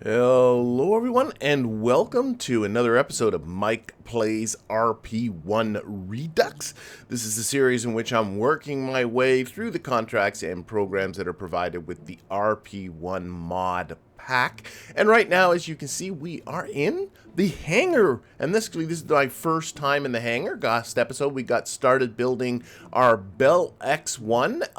Hello everyone and welcome to another episode of Mike Plays RP1 Redux. This is a series in which I'm working my way through the contracts and programs that are provided with the RP1 mod pack. And right now, as you can see, we are in the hangar. And this is my first time in the hangar. Last episode, we got started building our Bell X-1.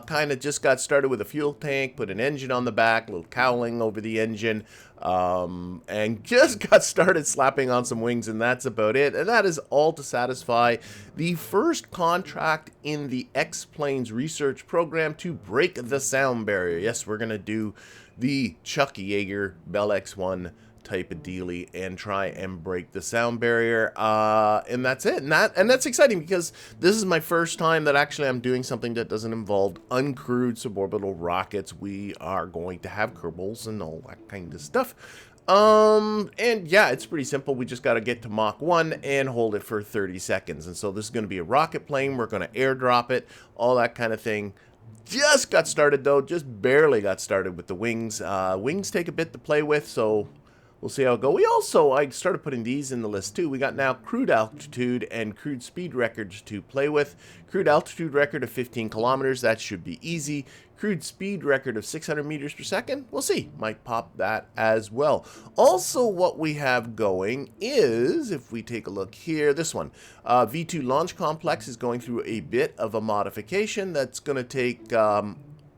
Kind of just got started with a fuel tank, put an engine on the back, a little cowling over the engine, and just got started slapping on some wings, and that's about it. And that is all to satisfy the first contract in the X-Planes research program to break the sound barrier. Yes, we're going to do the Chuck Yeager Bell X-1 type of dealy and try and break the sound barrier, and that's it. And that's exciting because this is my first time that actually I'm doing something that doesn't involve uncrewed suborbital rockets. We are going to have Kerbals and all that kind of stuff. And yeah, it's pretty simple. We just got to get to Mach 1 and hold it for 30 seconds. And so this is going to be a rocket plane. We're going to airdrop it, all that kind of thing. Just got started though, just barely got started with the wings. Wings take a bit to play with, so we'll see how it goes. I started putting these in the list too. We got now crude altitude and crude speed records to play with. Crude altitude record of 15 kilometers, that should be easy. Crude speed record of 600 meters per second, we'll see. Might pop that as well. Also, what we have going is, if we take a look here, this one. V2 Launch Complex is going through a bit of a modification that's going to take,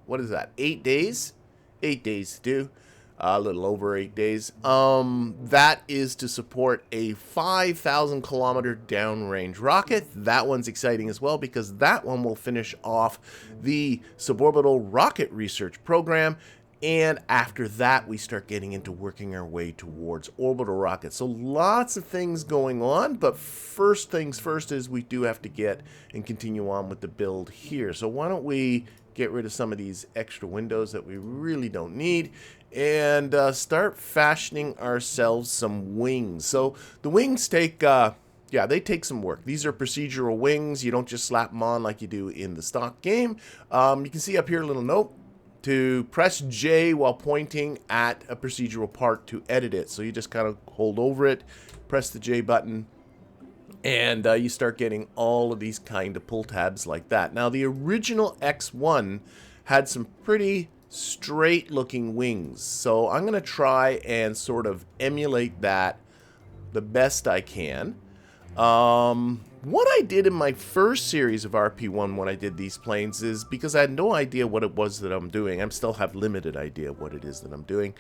what is that, 8 days? 8 days to do. A little over 8 days. That is to support a 5,000 kilometer downrange rocket. That one's exciting as well because that one will finish off the suborbital rocket research program. And after that, we start getting into working our way towards orbital rockets. So lots of things going on, but first things first is we do have to get and continue on with the build here. So why don't we get rid of some of these extra windows that we really don't need and start fashioning ourselves some wings. So the wings take, they take some work. These are procedural wings. You don't just slap them on like you do in the stock game. You can see up here a little note to press J while pointing at a procedural part to edit it. So you just kind of hold over it, press the J button, and you start getting all of these kind of pull tabs like that. Now, the original X1 had some pretty straight looking wings, so I'm going to try and sort of emulate that the best I can. What I did in my first series of RP1 when I did these planes is, because I had no idea what it was that I'm doing, I still have limited idea what it is that I'm doing,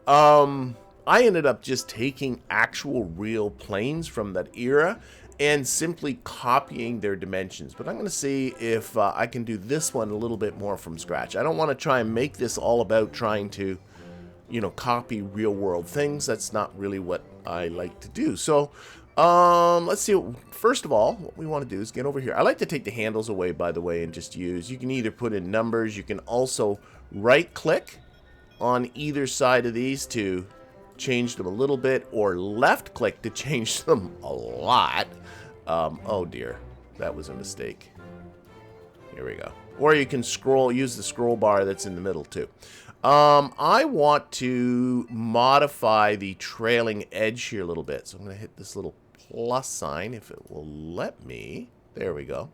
I ended up just taking actual real planes from that era and simply copying their dimensions. But I'm going to see if I can do this one a little bit more from scratch. I don't want to try and make this all about trying to, copy real world things. That's not really what I like to do. So let's see. First of all, what we want to do is get over here. I like to take the handles away, by the way, and just use. You can either put in numbers. You can also right click on either side of these to change them a little bit, or left click to change them a lot. Oh dear, that was a mistake. Here we go. Or you can use the scroll bar that's in the middle too. I want to modify the trailing edge here a little bit, so I'm going to hit this little plus sign if it will let me. There we go.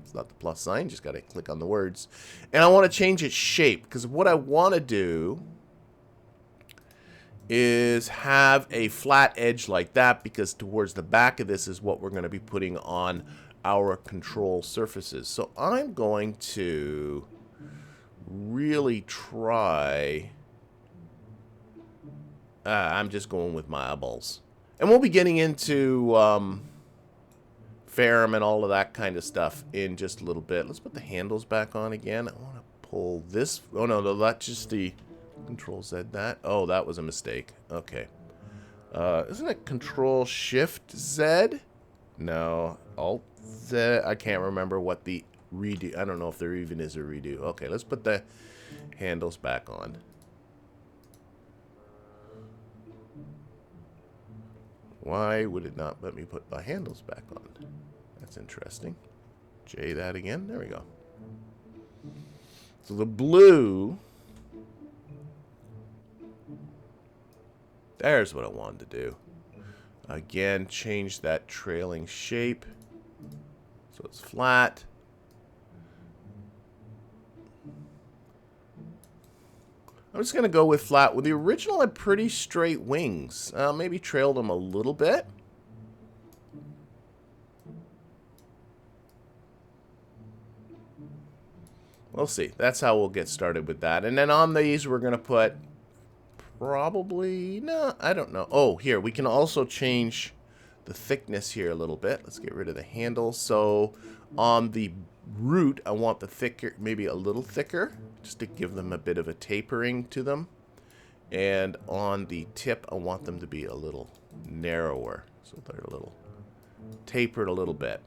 It's not the plus sign, just got to click on the words. And I want to change its shape, because what I want to do is have a flat edge like that, because towards the back of this is what we're going to be putting on our control surfaces. So I'm going to really try, I'm just going with my eyeballs. And we'll be getting into Ferram and all of that kind of stuff in just a little bit. Let's put the handles back on again. I want to pull this. Oh no, that's just the Control Z that. Oh, that was a mistake. Okay. Isn't it Control Shift Z? No. Alt Z. I can't remember what the redo. I don't know if there even is a redo. Okay, let's put the handles back on. Why would it not let me put the handles back on? That's interesting. J that again. There we go. So the blue There's what I wanted to do. Again, change that trailing shape so it's flat. I'm just going to go with flat. With the original had pretty straight wings. Maybe trailed them a little bit. We'll see. That's how we'll get started with that. And then on these, we're going to put probably... No, I don't know. Oh, here. We can also change the thickness here a little bit. Let's get rid of the handle. So on the root, I want the thicker, maybe a little thicker, just to give them a bit of a tapering to them. And on the tip, I want them to be a little narrower. So they're a little tapered a little bit.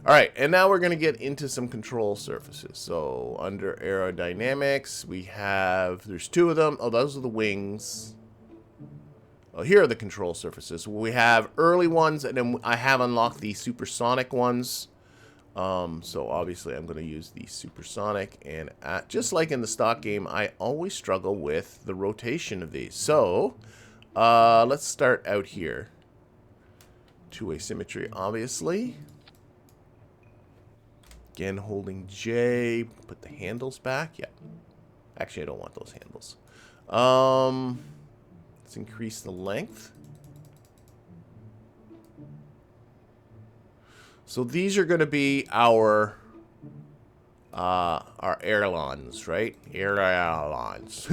Alright, and now we're going to get into some control surfaces. So, under aerodynamics, we have, there's two of them. Oh, those are the wings. Oh, here are the control surfaces. We have early ones, and then I have unlocked the supersonic ones. So, obviously, I'm going to use the supersonic. And just like in the stock game, I always struggle with the rotation of these. So, let's start out here. Two-way symmetry, obviously. Again, holding J, put the handles back. Yeah. Actually, I don't want those handles. Let's increase the length. So these are going to be our ailerons, right? Ailerons.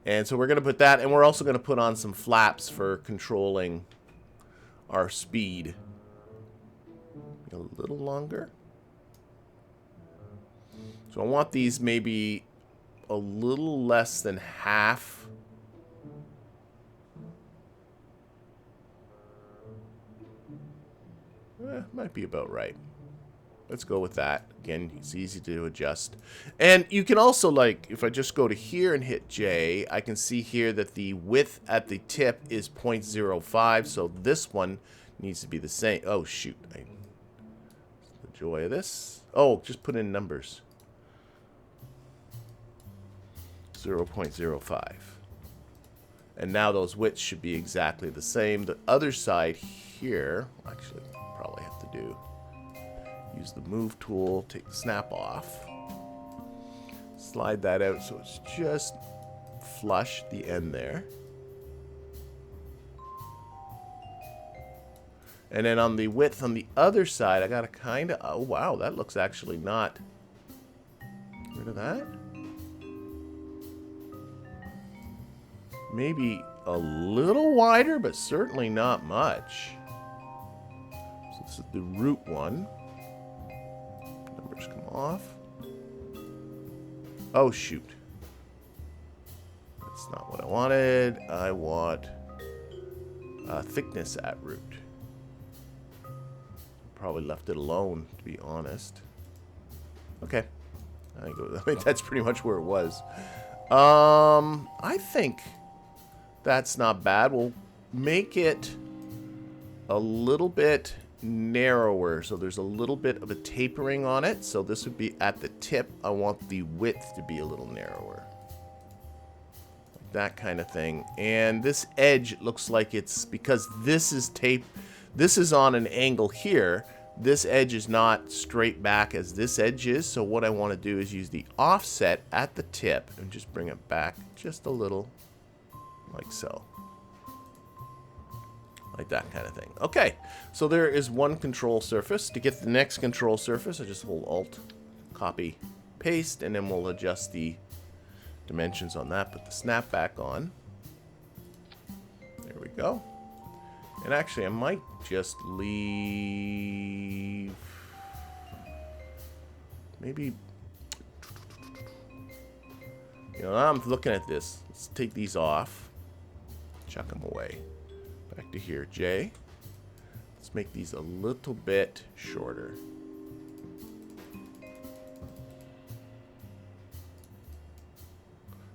And so we're going to put that, and we're also going to put on some flaps for controlling our speed. A little longer. So I want these maybe a little less than half. Might be about right. Let's go with that. Again, it's easy to adjust. And you can also, like, if I just go to here and hit J, I can see here that the width at the tip is 0.05. So this one needs to be the same. Oh, shoot. The joy of this. Oh, just put in numbers. 0.05. And now those widths should be exactly the same. The other side here, actually, probably have to do, use the move tool, take the snap off, slide that out so it's just flush the end there. And then on the width on the other side, I got to kind of... Oh, wow, that looks actually not... Get rid of that. Maybe a little wider, but certainly not much. So this is the root one. Numbers come off. Oh, shoot. That's not what I wanted. I want thickness at root. Probably left it alone, to be honest. Okay. I think that's pretty much where it was. I think that's not bad. We'll make it a little bit narrower. So there's a little bit of a tapering on it. So this would be at the tip. I want the width to be a little narrower. Like that kind of thing. And this edge looks like it's, because this is tape. This is on an angle here. This edge is not straight back as this edge is. So what I want to do is use the offset at the tip and just bring it back just a little, like so. Like that kind of thing. Okay, so there is one control surface. To get the next control surface, I just hold Alt, copy, paste, and then we'll adjust the dimensions on that. Put the snap back on. There we go. And actually, I might just leave... Maybe... You know, I'm looking at this. Let's take these off. Chuck them away. Back to here, J. Let's make these a little bit shorter.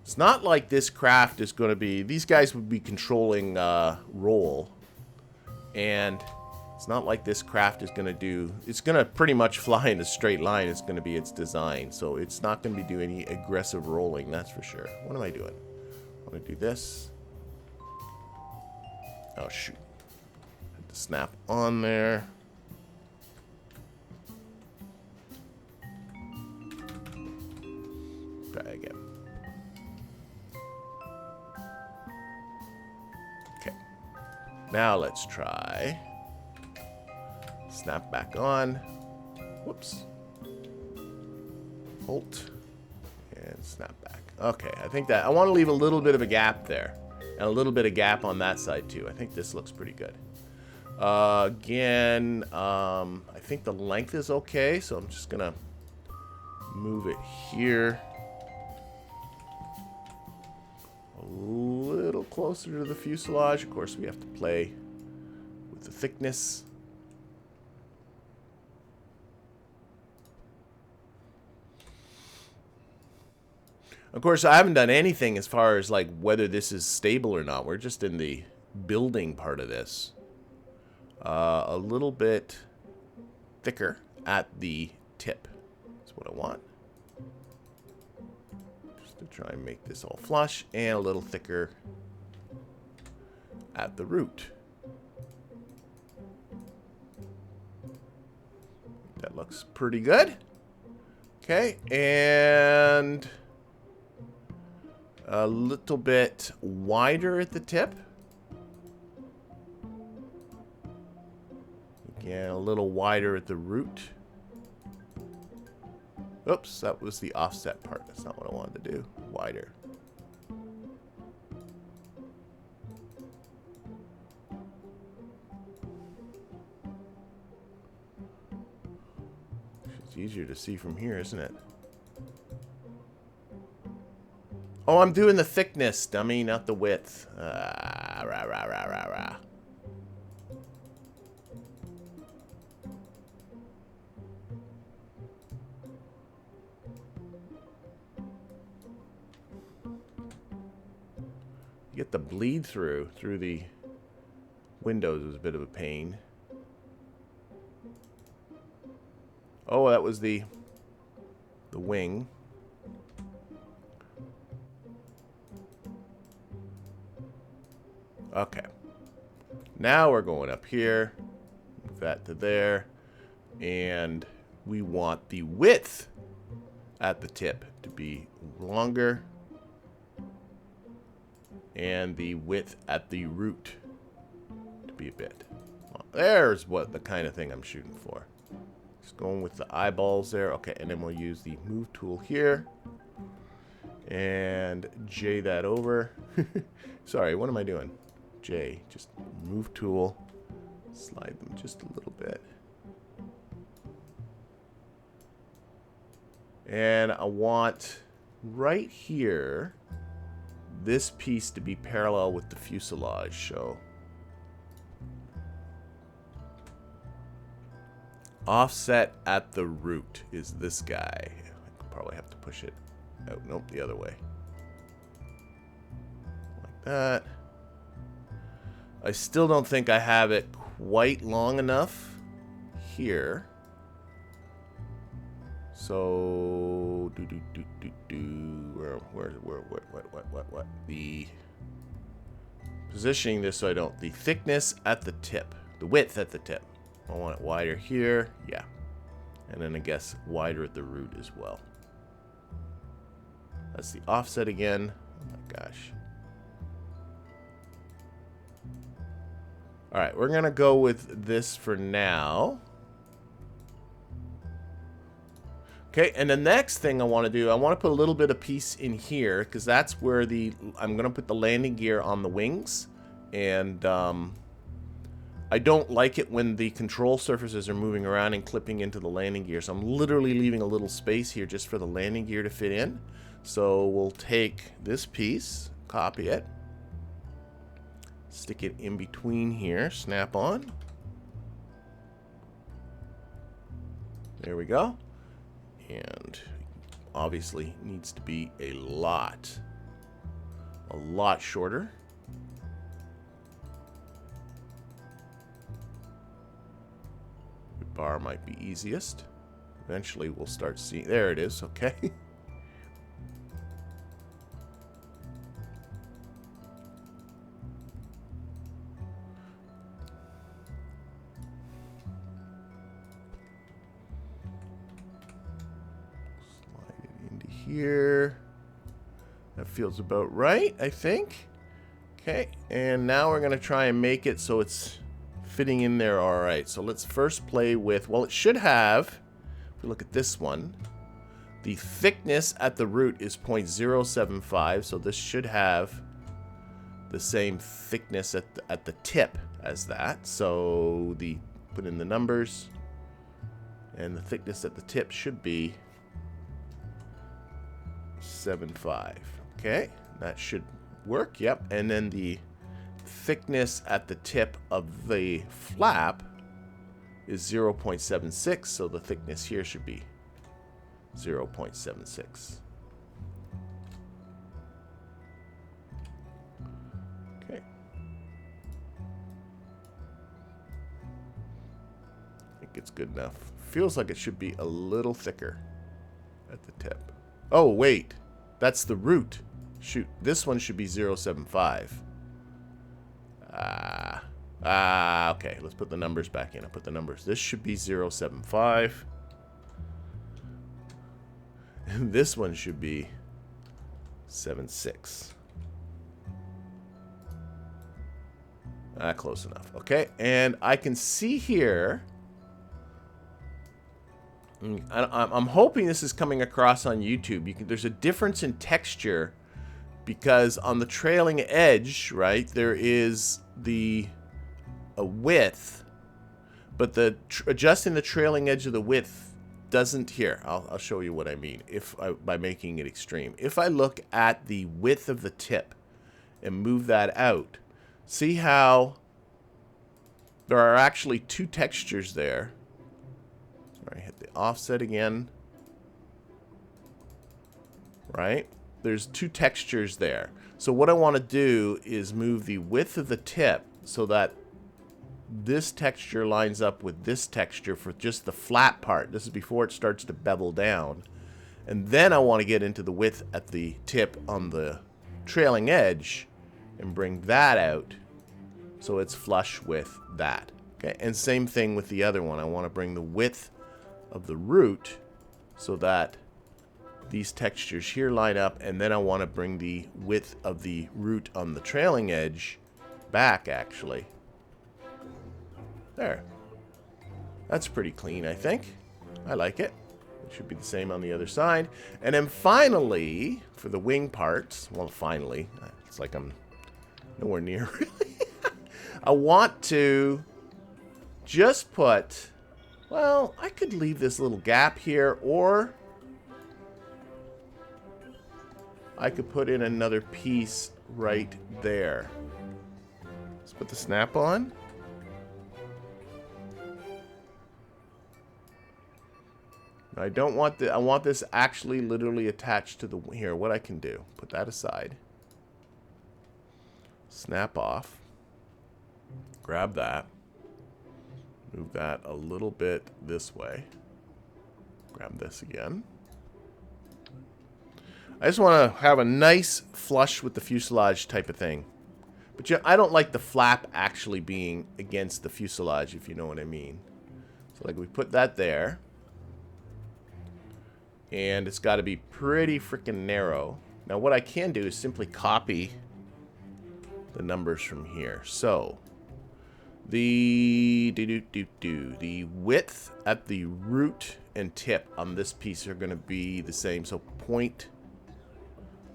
It's not like this craft is going to be... These guys would be controlling roll. And It's not like this craft is going to do... It's going to pretty much fly in a straight line. It's going to be its design. So it's not going to be doing any aggressive rolling, that's for sure. What am I doing? I'm going to do this. Oh, shoot. Had to snap on there. Try again. Okay. Now let's try... Snap back on. Whoops. Alt. And snap back. Okay, I think that... I want to leave a little bit of a gap there. And a little bit of gap on that side, too. I think this looks pretty good. Again, I think the length is okay. So I'm just going to move it here. A little closer to the fuselage. Of course, we have to play with the thickness. Of course, I haven't done anything as far as like whether this is stable or not. We're just in the building part of this. A little bit thicker at the tip. That's what I want. Just to try and make this all flush, and a little thicker at the root. That looks pretty good. Okay, and a little bit wider at the tip. Again, a little wider at the root. Oops, that was the offset part. That's not what I wanted to do. Wider. It's easier to see from here, isn't it? Oh, I'm doing the thickness, dummy, not the width. Rah, rah, rah, rah, rah. You get the bleed through the windows is a bit of a pain. Oh, that was the wing. Okay. Now we're going up here. Move that to there. And we want the width at the tip to be longer. And the width at the root to be a bit. Well, there's what the kind of thing I'm shooting for. Just going with the eyeballs there. Okay, and then we'll use the move tool here. And J that over. Sorry, what am I doing? J, just move tool, slide them just a little bit. And I want right here this piece to be parallel with the fuselage, so offset at the root is this guy. I could probably have to push it out. Nope, the other way. Like that. I still don't think I have it quite long enough here. So what? The positioning this so I don't. The thickness at the tip, the width at the tip. I want it wider here, yeah, and then I guess wider at the root as well. That's the offset again. Oh my gosh. All right, we're gonna go with this for now. Okay, and the next thing I want to do, I want to put a little bit of piece in here because that's where I'm gonna put the landing gear on the wings, and I don't like it when the control surfaces are moving around and clipping into the landing gear. So I'm literally leaving a little space here just for the landing gear to fit in. So we'll take this piece, copy it. Stick it in between here, snap on. There we go. And obviously needs to be a lot shorter. bar might be easiest. Eventually we'll start seeing... There it is, okay. Slide it into here. That feels about right, I think. Okay, and now we're going to try and make it so it's fitting in there all right. So let's first play with, well, it should have, if we look at this one, the thickness at the root is 0.075, so this should have the same thickness at the tip as that. So put in the numbers, and the thickness at the tip should be 0.75. Okay, that should work. Yep, and then the thickness at the tip of the flap is 0.76, so the thickness here should be 0.76. Okay. I think it's good enough. Feels like it should be a little thicker at the tip. Oh, wait. That's the root. Shoot, this one should be 0.75. Okay, let's put the numbers back in. I'll put the numbers. This should be 0.75. And this one should be 7.6. Close enough. Okay, and I can see here... I'm hoping this is coming across on YouTube. There's a difference in texture because on the trailing edge, right, there is a width, but adjusting the trailing edge of the width doesn't. Here, I'll show you what I mean. By making it extreme, if I look at the width of the tip and move that out, see how there are actually two textures there. Sorry, hit the offset again. Right? There's two textures there. So what I want to do is move the width of the tip so that this texture lines up with this texture for just the flat part. This is before it starts to bevel down. And then I want to get into the width at the tip on the trailing edge and bring that out so it's flush with that. Okay, and same thing with the other one. I want to bring the width of the root so that these textures here line up, and then I want to bring the width of the root on the trailing edge back, actually. There. That's pretty clean, I think. I like it. It should be the same on the other side. And then finally, for the wing parts, well, finally, it's like I'm nowhere near really. I want to just put, well, I could leave this little gap here, or I could put in another piece right there. Let's put the snap on. I don't want I want this actually literally attached to the, here, what I can do, put that aside. Snap off. Grab that. Move that a little bit this way. Grab this again. I just want to have a nice flush with the fuselage type of thing. But yeah, I don't like the flap actually being against the fuselage, if you know what I mean. So like we put that there. And it's got to be pretty freaking narrow. Now what I can do is simply copy the numbers from here. So the width at the root and tip on this piece are going to be the same. So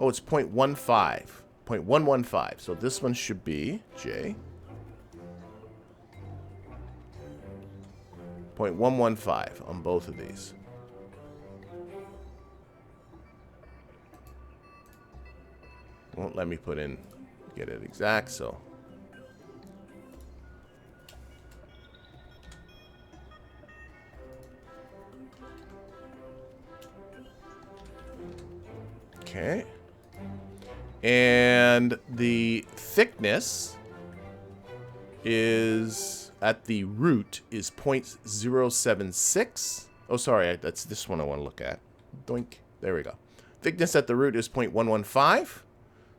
it's 0.15. 0.115. So this one should be J. 0.115 on both of these. Won't let me get it exact, so. Okay. And the thickness is at the root is 0.076. Oh, sorry, that's this one I want to look at. Doink. There we go. Thickness at the root is 0.115.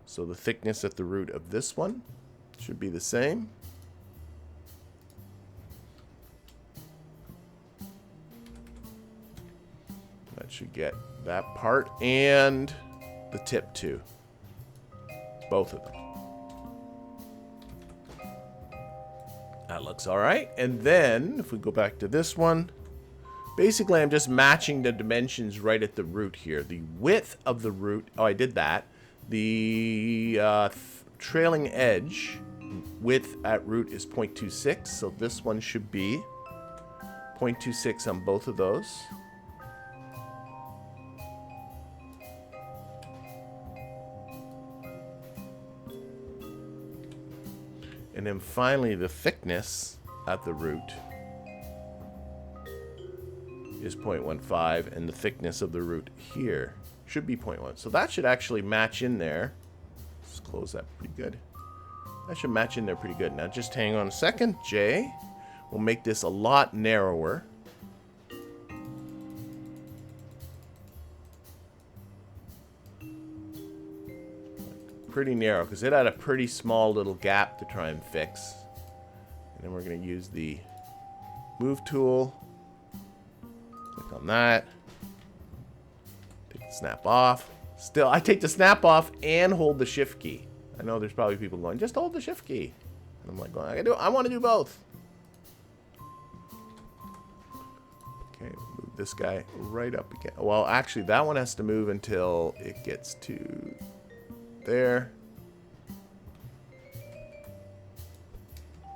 So the thickness at the root of this one should be the same. That should get that part and the tip too. Both of them. That looks all right. And then if we go back to this one, basically I'm just matching the dimensions right at the root here. The width of the root, oh, I did that. The trailing edge width at root is 0.26, so this one should be 0.26 on both of those. And then finally, the thickness at the root is 0.15, and the thickness of the root here should be 0.1. So that should actually match in there. Let's close that pretty good. That should match in there pretty good. Now just hang on a second. J. We'll make this a lot narrower. Pretty narrow, because it had a pretty small little gap to try and fix. And then we're going to use the move tool. Click on that. Take the snap off. Still, I take the snap off and hold the shift key. I know there's probably people going, just hold the shift key. And I'm like, well, I want to do both. Okay, move this guy right up again. Well, actually, that one has to move until it gets to there.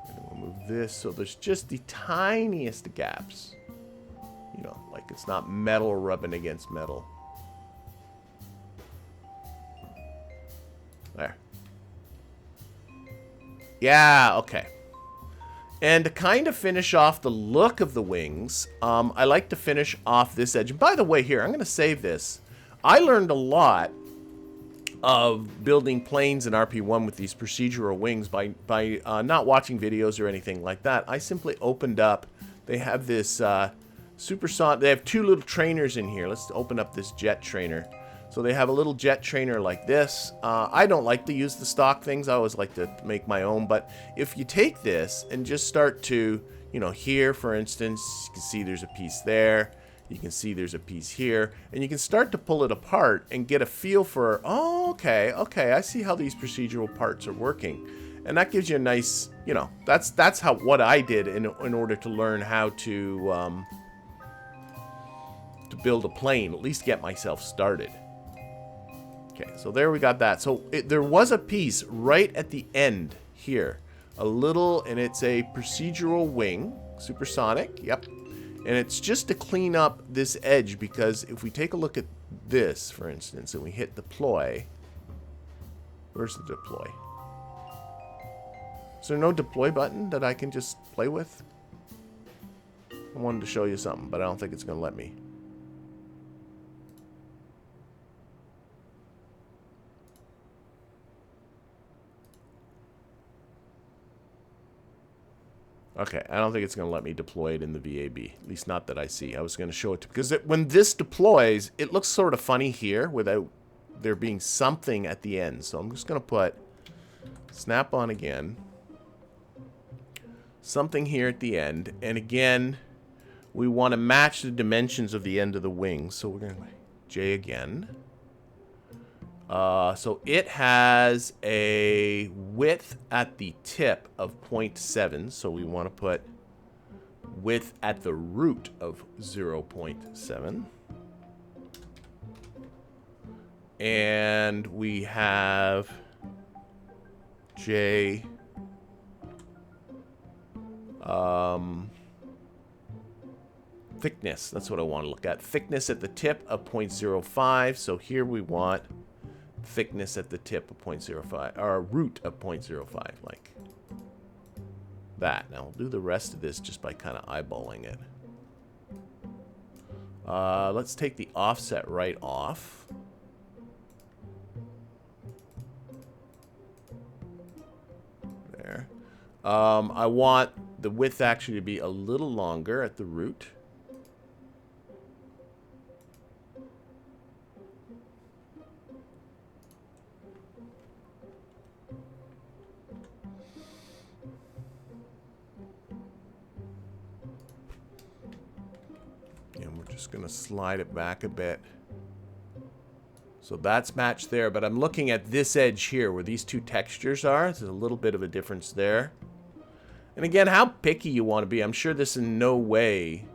And then we'll move this so there's just the tiniest gaps. You know, like it's not metal rubbing against metal. There. Yeah, okay. And to kind of finish off the look of the wings, I like to finish off this edge. And by the way, here, I'm going to save this. I learned a lot of building planes in RP1 with these procedural wings by not watching videos or anything like that. I simply opened up. They have this supersonic. They have two little trainers in here. Let's open up this jet trainer. So they have a little jet trainer like this. I don't like to use the stock things. I always like to make my own. But if you take this and just start to, you know, here, for instance, you can see there's a piece there. You can see there's a piece here. And you can start to pull it apart and get a feel for, oh, okay, I see how these procedural parts are working. And that gives you a nice, you know, that's what I did in order to learn how to build a plane, at least get myself started. Okay, so there we got that. So there was a piece right at the end here. A little, and it's a procedural wing, supersonic, yep. And it's just to clean up this edge, because if we take a look at this, for instance, and we hit deploy, where's the deploy? Is there no deploy button that I can just play with? I wanted to show you something, but I don't think it's going to let me. Okay, I don't think it's going to let me deploy it in the VAB. At least not that I see. I was going to show it to, because when this deploys, it looks sort of funny here without there being something at the end. So I'm just going to put snap on again. Something here at the end. And again, we want to match the dimensions of the end of the wing. So we're going to J again. So it has a width at the tip of 0.7. So we want to put width at the root of 0.7. And we have J thickness. That's what I want to look at. Thickness at the tip of 0.05. So here we want thickness at the tip of 0.05, or root of 0.05, like that. Now we'll do the rest of this just by kind of eyeballing it. Let's take the offset right off. There. I want the width actually to be a little longer at the root. And we're just going to slide it back a bit. So that's matched there, but I'm looking at this edge here where these two textures are. There's a little bit of a difference there. And again, how picky you want to be. I'm sure this in no way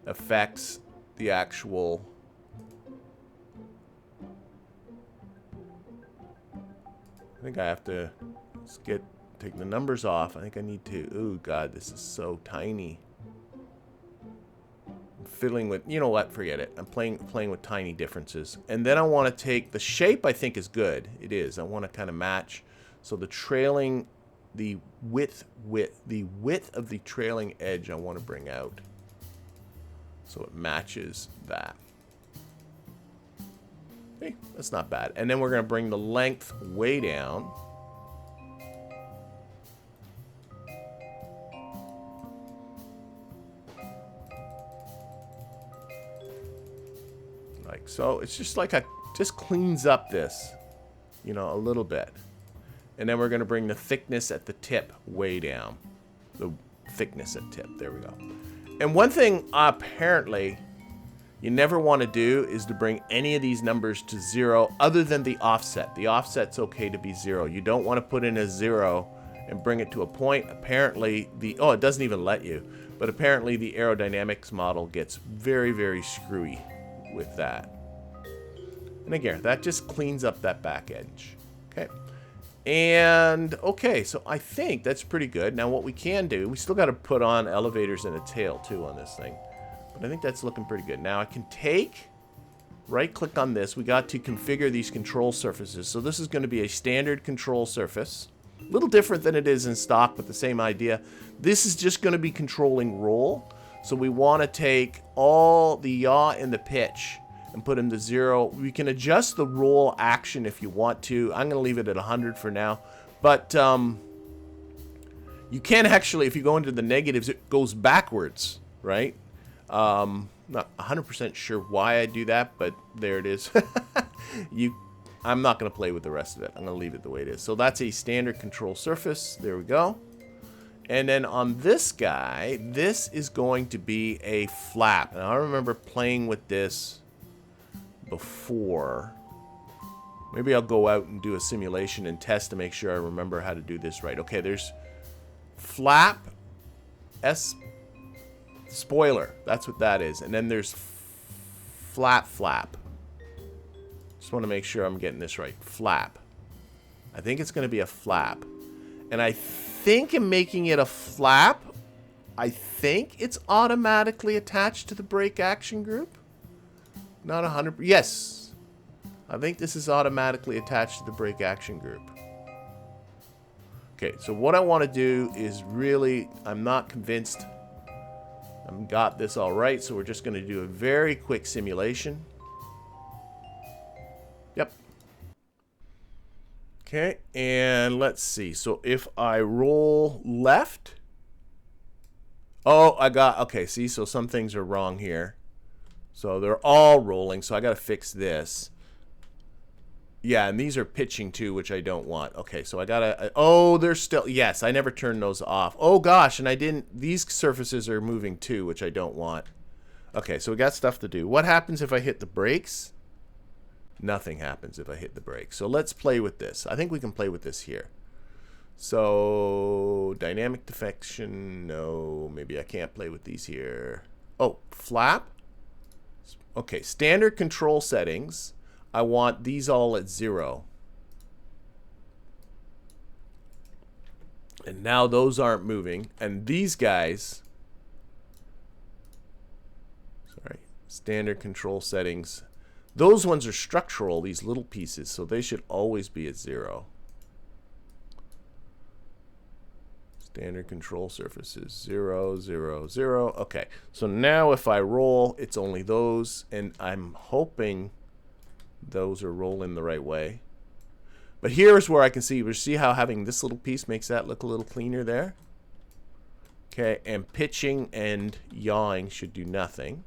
affects the actual... I think I have to take the numbers off. I think I need to... Oh, God, this is so tiny. Fiddling with, you know what, forget it. I'm playing with tiny differences. And then I want to take the shape. I think is good. It is. I want to kind of match. So the trailing, the width of the trailing edge I want to bring out so it matches that. Okay, that's not bad. And then we're going to bring the length way down. So it's just like just cleans up this, you know, a little bit. And then we're going to bring the thickness at the tip way down. The thickness at tip. There we go. And one thing apparently you never want to do is to bring any of these numbers to 0 other than the offset. The offset's okay to be 0. You don't want to put in a 0 and bring it to a point. Apparently it doesn't even let you. But apparently the aerodynamics model gets very, very screwy with that. And again, that just cleans up that back edge. Okay. And, okay, so I think that's pretty good. Now, what we can do, we still got to put on elevators and a tail, too, on this thing. But I think that's looking pretty good. Now, I can right-click on this. We got to configure these control surfaces. So this is going to be a standard control surface. A little different than it is in stock, but the same idea. This is just going to be controlling roll. So we want to take all the yaw and the pitch and put them to 0. We can adjust the roll action if you want to. I'm going to leave it at 100 for now. But you can actually, if you go into the negatives, it goes backwards, right? Not 100% sure why I do that, but there it is. I'm not going to play with the rest of it. I'm going to leave it the way it is. So that's a standard control surface. There we go. And then on this guy, this is going to be a flap. And I remember playing with this before. Maybe I'll go out and do a simulation and test to make sure I remember how to do this right. Okay, there's flap, spoiler. That's what that is. And then there's flap. Just want to make sure I'm getting this right. Flap. I think it's going to be a flap. And I think in making it a flap, I think it's automatically attached to the brake action group. Not 100%. Yes. I think this is automatically attached to the brake action group. Okay, so what I want to do is really, I'm not convinced I've got this all right, so we're just going to do a very quick simulation. Yep. Okay, and let's see. So if I roll left, okay, see, so some things are wrong here. So they're all rolling, so I got to fix this. Yeah, and these are pitching too, which I don't want. Okay, so I got to, they're still, yes, I never turned those off. Oh gosh, and I didn't, these surfaces are moving too, which I don't want. Okay, so we got stuff to do. What happens if I hit the brakes? Nothing happens if I hit the brakes. So let's play with this. I think we can play with this here. So dynamic defection, no, maybe I can't play with these here. Oh, flap. Okay, standard control settings. I want these all at 0. And now those aren't moving. And these guys, sorry, standard control settings. Those ones are structural, these little pieces, so they should always be at 0. Standard control surfaces, 0, 0, 0. Okay, so now if I roll, it's only those, and I'm hoping those are rolling the right way. But here's where I can see how having this little piece makes that look a little cleaner there. Okay, and pitching and yawing should do nothing.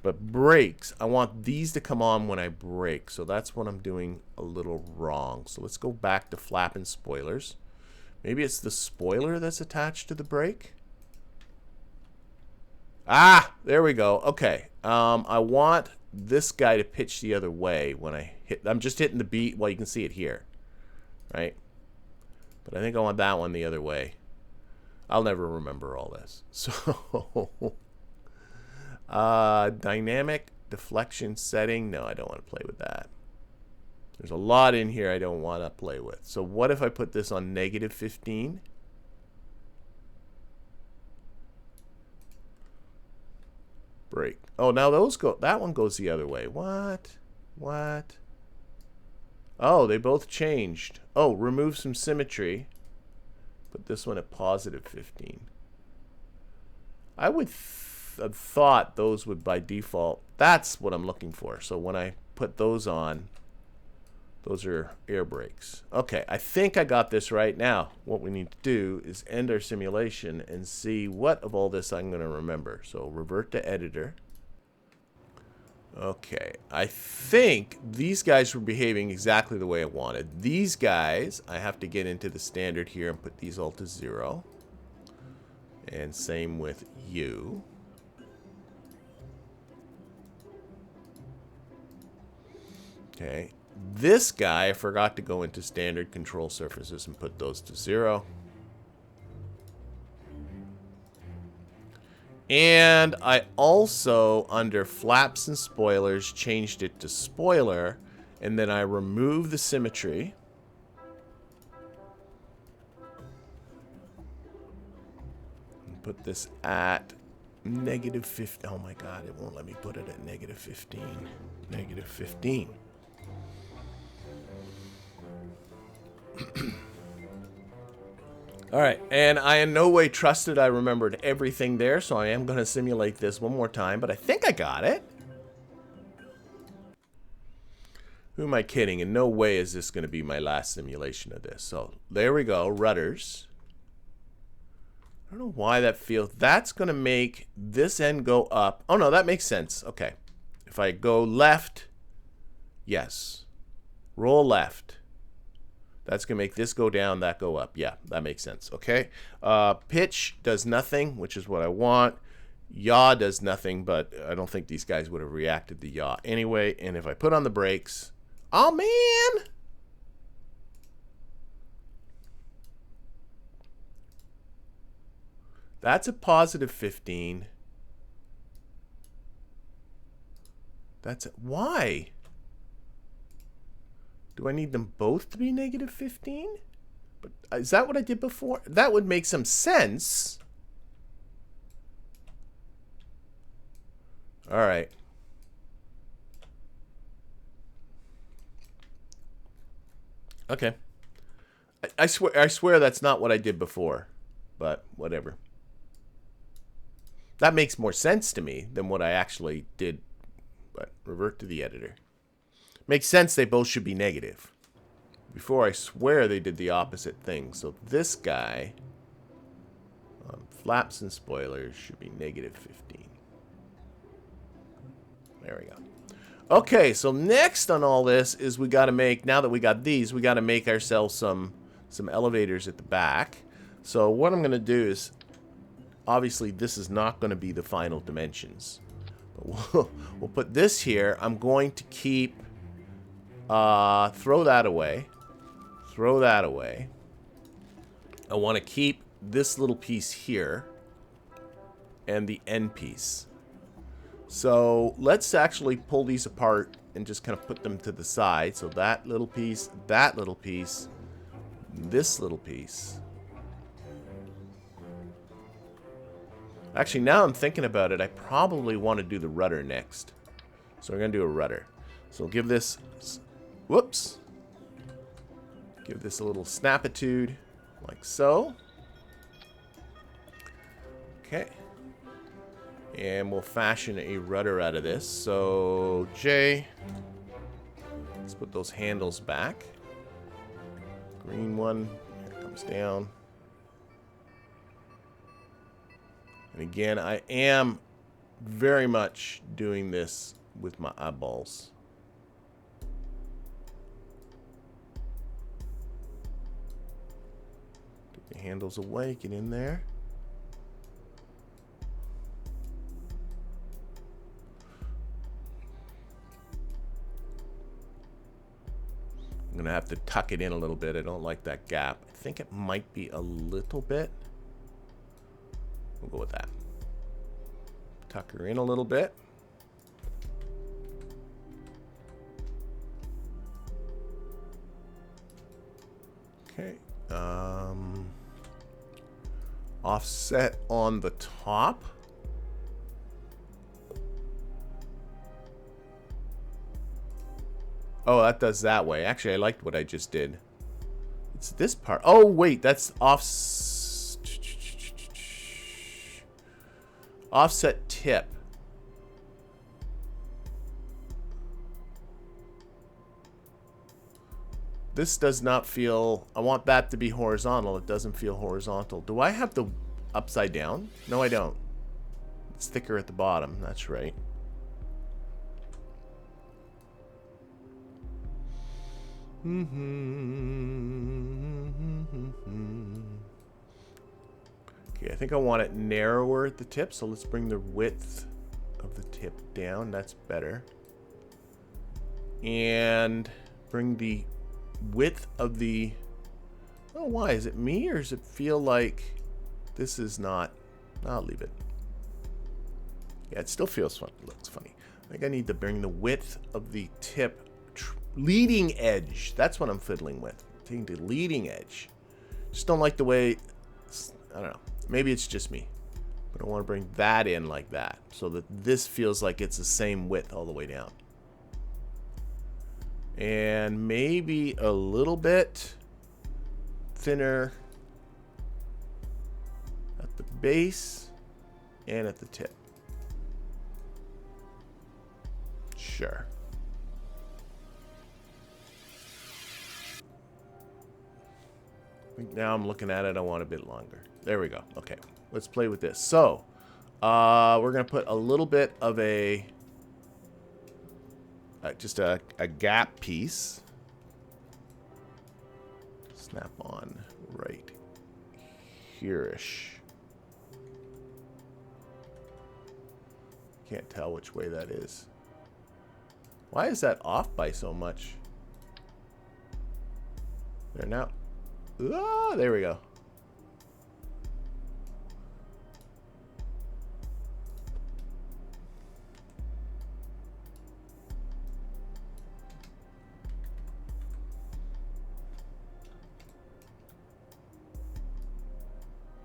But brakes, I want these to come on when I brake. So that's what I'm doing a little wrong. So let's go back to flap and spoilers. Maybe it's the spoiler that's attached to the brake. Ah, there we go. Okay. I want this guy to pitch the other way when I hit. I'm just hitting the beat. Well, you can see it here. Right? But I think I want that one the other way. I'll never remember all this. So, dynamic deflection setting. No, I don't want to play with that. There's a lot in here I don't want to play with. So what if I put this on -15? Brake. Oh, now those go. That one goes the other way. What? What? Oh, they both changed. Oh, remove some symmetry. Put this one at +15. I would have thought those would by default. That's what I'm looking for. So when I put those on, those are air brakes. Okay, I think I got this right. Now, what we need to do is end our simulation and see what of all this I'm going to remember. So revert to editor. Okay, I think these guys were behaving exactly the way I wanted. These guys, I have to get into the standard here and put these all to 0. And same with you. Okay, this guy, I forgot to go into standard control surfaces and put those to 0. And I also, under flaps and spoilers, changed it to spoiler. And then I removed the symmetry. And put this at -15. Oh my god, it won't let me put it at -15. -15. Alright, and I in no way trusted I remembered everything there, so I am going to simulate this one more time, but I think I got it. Who am I kidding? In no way is this going to be my last simulation of this. So, there we go, rudders. I don't know why that feels... That's going to make this end go up. Oh no, that makes sense. Okay. If I go left, yes. Roll left. That's going to make this go down, that go up. Yeah, that makes sense. Okay. Pitch does nothing, which is what I want. Yaw does nothing, but I don't think these guys would have reacted to yaw anyway. And if I put on the brakes... Oh, man! That's a +15. That's... Why? Do I need them both to be -15? But is that what I did before? That would make some sense. All right. Okay. I swear that's not what I did before, but whatever. That makes more sense to me than what I actually did. But revert to the editor. Makes sense they both should be negative. Before, I swear they did the opposite thing. So this guy, flaps and spoilers, should be -15. There we go. Okay, so next on all this is we got to make, now that we got these, we got to make ourselves some elevators at the back. So what I'm going to do is, obviously this is not going to be the final dimensions. But we'll put this here. I'm going to keep... throw that away. Throw that away. I want to keep this little piece here. And the end piece. So let's actually pull these apart and just kind of put them to the side. So that little piece, this little piece. Actually, now I'm thinking about it, I probably want to do the rudder next. So we're going to do a rudder. So we'll give this... Whoops. Give this a little snapitude, like so. Okay. And we'll fashion a rudder out of this. So, J. Let's put those handles back. Green one. Here it comes down. And again, I am very much doing this with my eyeballs. Get the handles away, get in there. I'm going to have to tuck it in a little bit. I don't like that gap. I think it might be a little bit. We'll go with that. Tuck her in a little bit. Okay. Offset on the top. Oh, that does that way. Actually, I liked what I just did. It's this part. Oh, wait, that's offset tip. This does not feel... I want that to be horizontal. It doesn't feel horizontal. Do I have the upside down? No, I don't. It's thicker at the bottom. That's right. Okay, I think I want it narrower at the tip, so let's bring the width of the tip down. That's better. And bring the width of the... Oh, why? Is it me, or does it feel like this is not... I'll leave it. Yeah, it still feels fun. It looks funny. I think I need to bring the width of the tip... leading edge. That's what I'm fiddling with. Taking the leading edge. Just don't like the way... I don't know. Maybe it's just me. But I want to bring that in like that. So that this feels like it's the same width all the way down. And maybe a little bit thinner at the base and at the tip. Sure. Now I'm looking at it, I want a bit longer. There we go. Okay, let's play with this. So, we're going to put a little bit of a, just a gap piece. Snap on right here-ish. Can't tell which way that is. Why is that off by so much? There now. Ah, there we go.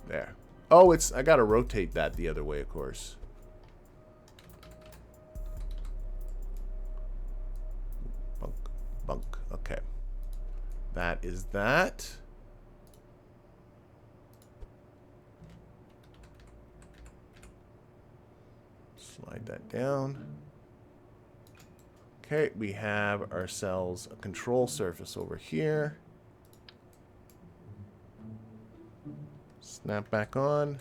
There. Oh, it's... I gotta rotate that the other way, of course. Bunk. Bunk. Okay. That is that. Slide that down. Okay, we have ourselves a control surface over here. Snap back on.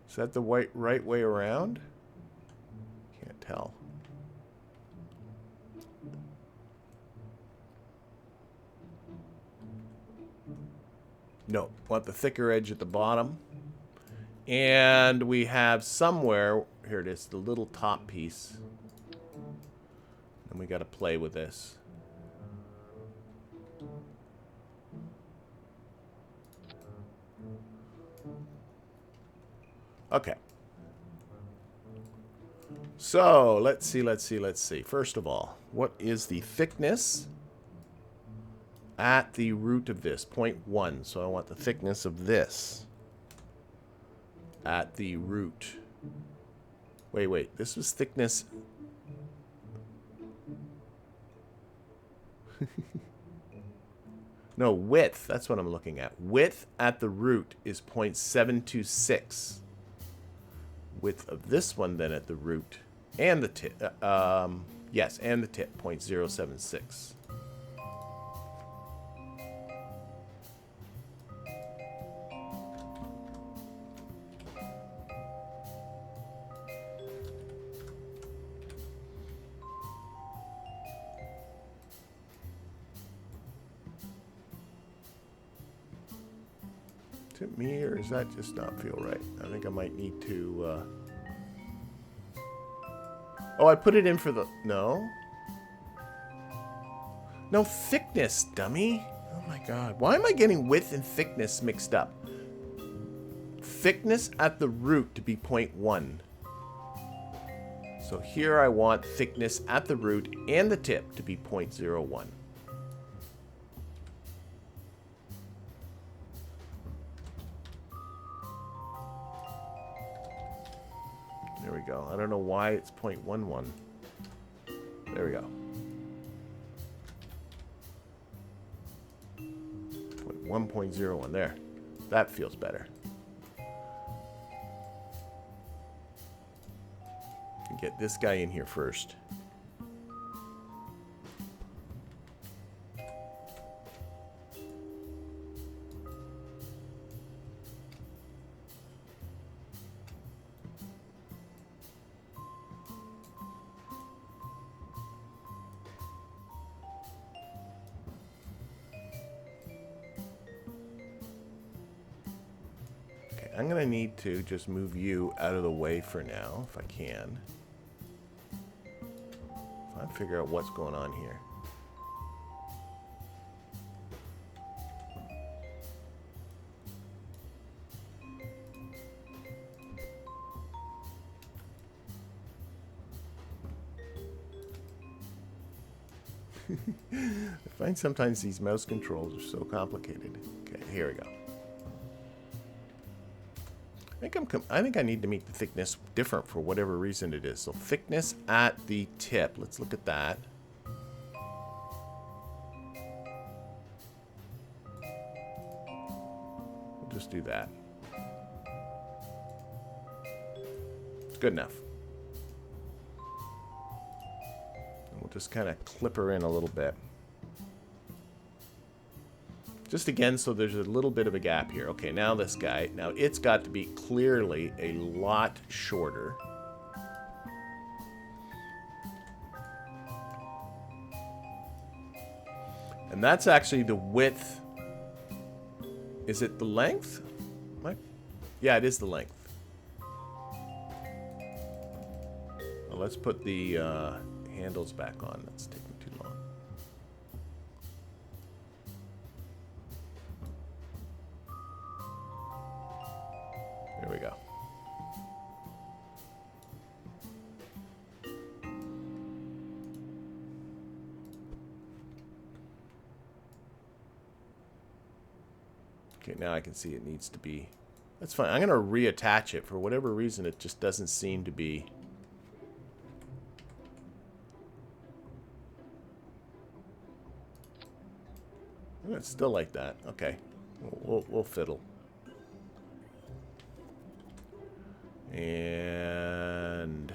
Is that the right way around? Can't tell. No, want the thicker edge at the bottom. And we have somewhere, here it is, the little top piece. And we got to play with this. Okay. So, let's see. First of all, what is the thickness at the root of this? 0.1. So I want the thickness of this at the root. Wait. This was thickness. No, width. That's what I'm looking at. Width at the root is 0.726. Width of this one then at the root and the tip. Yes, and the tip, 0.076. Is it me, or does that just not feel right? I think I might need to... Oh, I put it in for the... No? No, thickness, dummy. Oh my god. Why am I getting width and thickness mixed up? Thickness at the root to be 0.1. So here I want thickness at the root and the tip to be 0.01. There we go. I don't know why it's 0.11. There we go. 1.01 there. That feels better. Get this guy in here first. I'm going to need to just move you out of the way for now, if I can. I'll figure out what's going on here. I find sometimes these mouse controls are so complicated. Okay, here we go. I think I need to make the thickness different for whatever reason it is. So thickness at the tip. Let's look at that. We'll just do that. Good enough. And we'll just kind of clip her in a little bit. Just again, so there's a little bit of a gap here. Okay, now this guy. Now it's got to be clearly a lot shorter. And that's actually the width. Is it the length? Yeah, it is the length. Well, let's put the handles back on. That's taking too long. There we go. Okay, now I can see it needs to be... That's fine. I'm going to reattach it. For whatever reason, it just doesn't seem to be... It's still like that. Okay. We'll fiddle. And...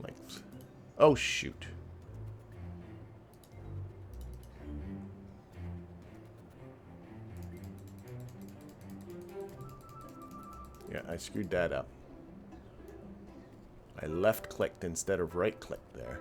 length. Oh, shoot. Yeah, I screwed that up. I left-clicked instead of right-clicked there.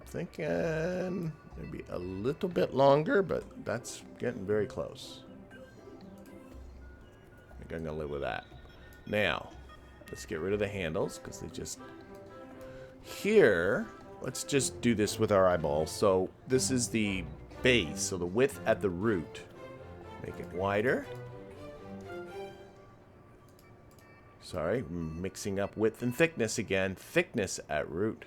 Thinking maybe a little bit longer, but that's getting very close. I think I'm gonna live with that. Now, let's get rid of the handles because they just... Here, let's just do this with our eyeballs. So this is the base, so the width at the root. Make it wider. Sorry, mixing up width and thickness again. Thickness at root.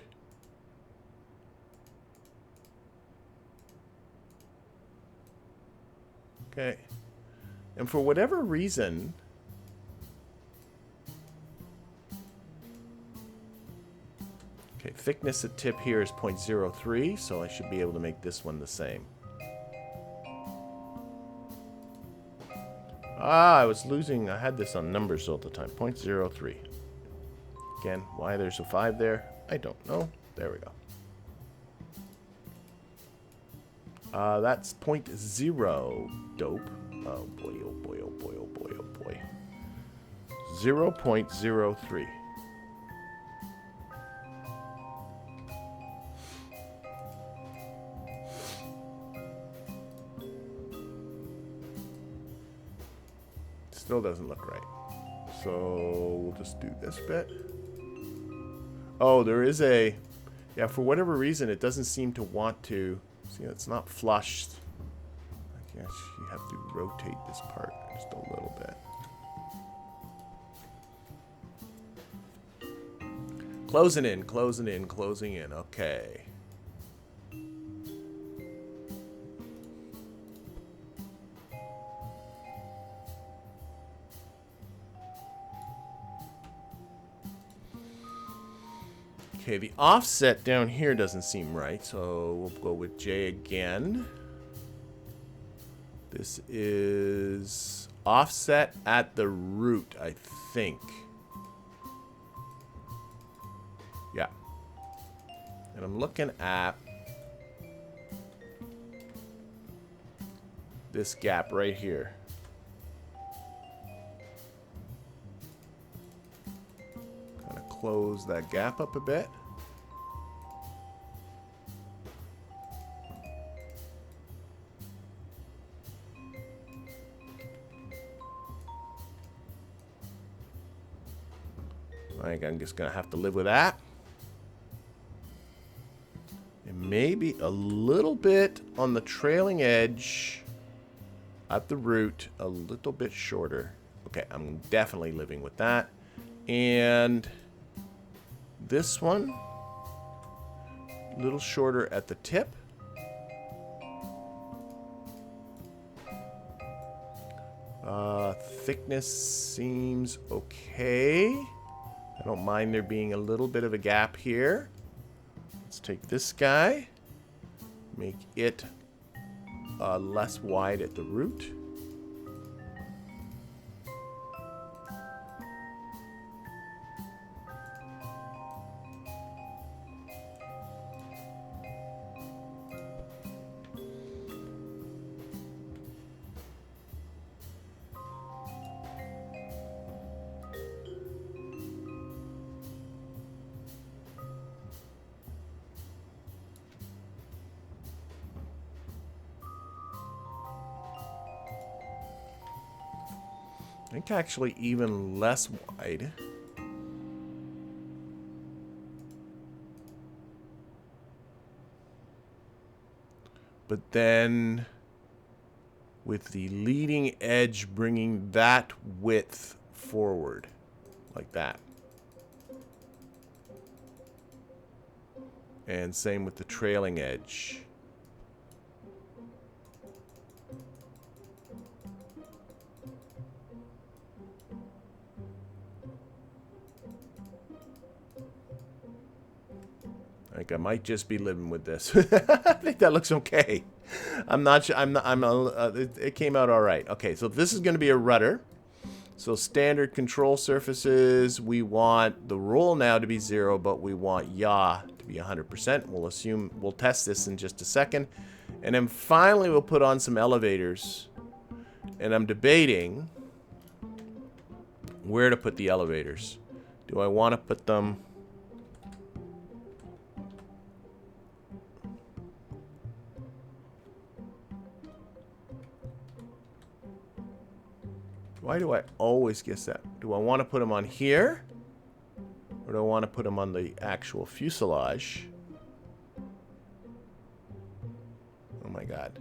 Okay, and for whatever reason, okay, thickness at tip here is 0.03, so I should be able to make this one the same. Ah, I was losing, I had this on numbers all the time, 0.03. Again, why there's a 5 there, I don't know. There we go. That's 0.0. Dope. Oh boy, oh boy, oh boy, oh boy, oh boy. 0.03. Still doesn't look right. So we'll just do this bit. Oh, there is a... Yeah, for whatever reason, it doesn't seem to want to... See, it's not flushed. I guess you have to rotate this part just a little bit. Closing in, closing in, closing in. Okay. Okay, the offset down here doesn't seem right, so we'll go with J again. This is offset at the root, I think. Yeah. And I'm looking at this gap right here. Kind of close that gap up a bit. I think I'm just going to have to live with that. And maybe a little bit on the trailing edge at the root, a little bit shorter. Okay, I'm definitely living with that. And this one, a little shorter at the tip. Thickness seems okay. I don't mind there being a little bit of a gap here. Let's take this guy, make it less wide at the root. I think actually even less wide. But then with the leading edge bringing that width forward like that. And same with the trailing edge. I think I might just be living with this. I think that looks okay. I'm not sure. It came out all right. Okay, so this is going to be a rudder. So standard control surfaces. We want the roll now to be 0, but we want yaw to be 100%. We'll test this in just a second, and then finally we'll put on some elevators. And I'm debating where to put the elevators. Do I want to put them? Why do I always guess that? Do I want to put them on here? Or do I want to put them on the actual fuselage? Oh my god.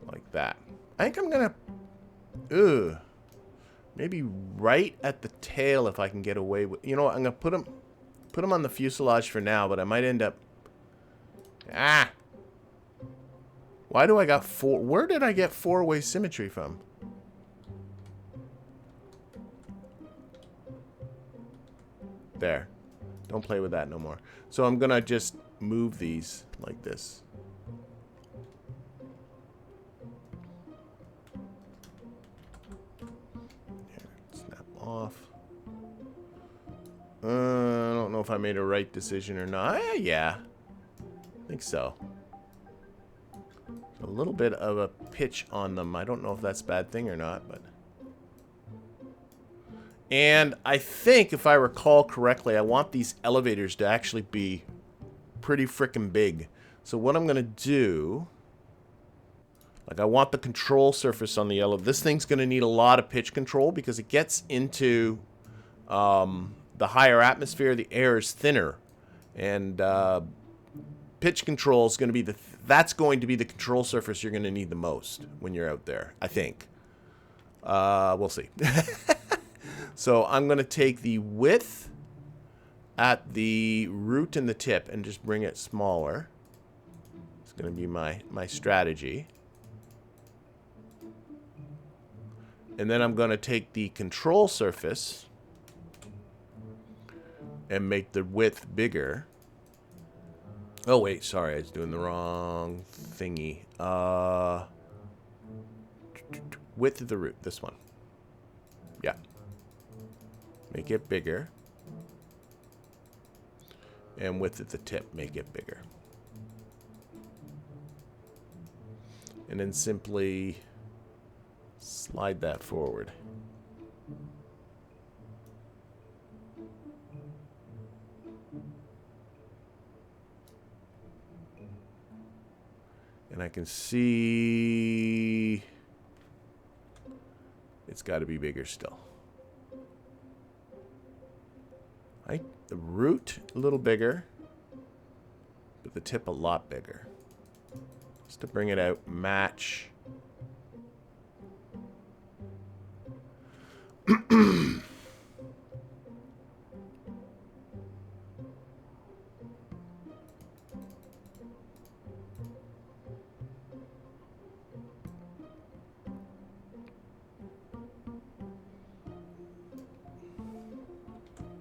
Like that. I think I'm gonna... Ugh. Maybe right at the tail if I can get away with... You know what? I'm gonna put them on the fuselage for now, but I might end up... Ah! Why do I got 4? Where did I get 4-way symmetry from? There. Don't play with that no more. So I'm going to just move these like this. Here, snap off. I don't know if I made a right decision or not. Yeah. I think so. A little bit of a pitch on them. I don't know if that's a bad thing or not, but... And I think, if I recall correctly, I want these elevators to actually be pretty frickin' big. So what I'm going to do... Like, I want the control surface on the elevator. This thing's going to need a lot of pitch control because it gets into the higher atmosphere. The air is thinner. And pitch control is going to be that's going to be the control surface you're going to need the most when you're out there, I think. We'll see. So I'm going to take the width at the root and the tip and just bring it smaller. It's going to be my strategy. And then I'm going to take the control surface and make the width bigger. Oh, wait, sorry, I was doing the wrong thingy. Width of the root, this one. Yeah. Make it bigger. And width at the tip, make it bigger. And then simply slide that forward. And I can see it's got to be bigger still. Right? The root a little bigger, but the tip a lot bigger. Just to bring it out, match.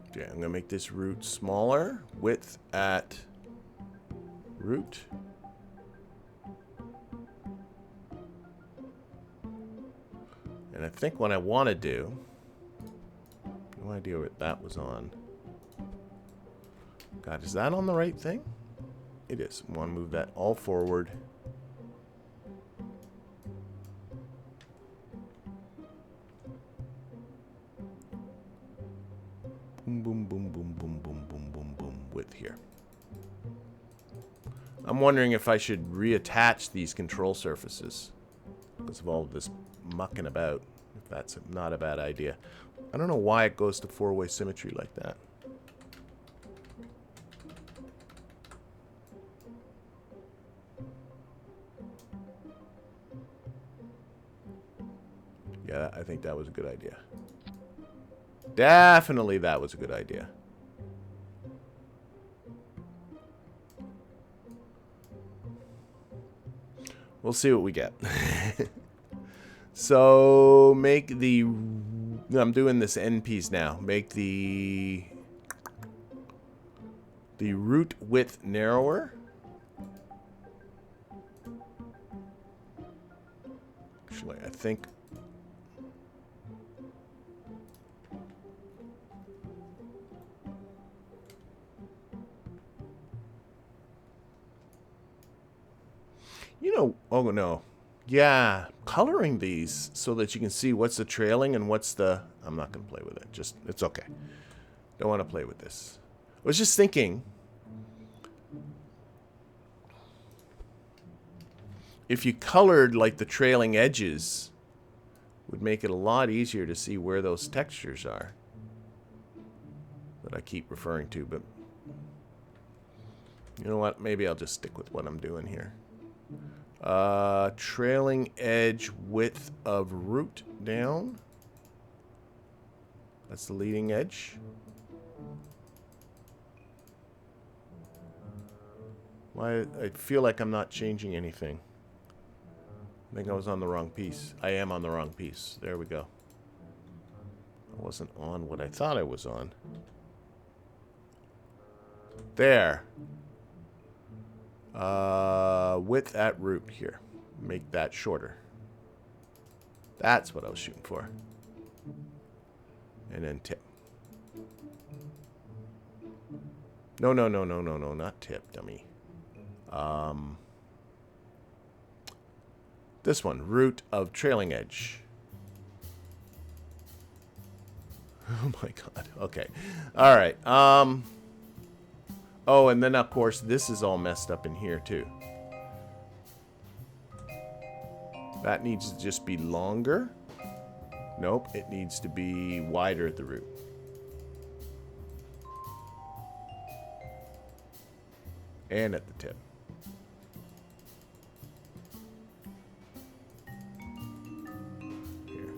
Okay, I'm going to make this root smaller. Width at root. And I think what I want to do, no idea what that was on. God, is that on the right thing? It is. I want to move that all forward. Boom, boom, boom, boom, boom, boom, boom, boom, boom, width here. I'm wondering if I should reattach these control surfaces because of all of this mucking about, if that's not a bad idea. I don't know why it goes to four-way symmetry like that. Yeah, I think that was a good idea. Definitely that was a good idea. We'll see what we get. So make the... I'm doing this end piece now. Make the root width narrower. Actually, I think... You know, oh no. Yeah, coloring these so that you can see what's the trailing and what's the... I'm not going to play with it. Just, it's okay. Don't want to play with this. I was just thinking, if you colored like the trailing edges, it would make it a lot easier to see where those textures are that I keep referring to. But you know what? Maybe I'll just stick with what I'm doing here. Trailing edge width of root down. That's the leading edge. Why? I feel like I'm not changing anything. I think I was on the wrong piece. I am on the wrong piece. There we go. I wasn't on what I thought I was on. There. Width at root here. Make that shorter. That's what I was shooting for. And then tip. No, no, no, no, no, no, not tip, dummy. This one, root of trailing edge. Oh my god. Okay. All right. Oh, and then of course this is all messed up in here too. That needs to just be longer. Nope, it needs to be wider at the root. And at the tip. Here.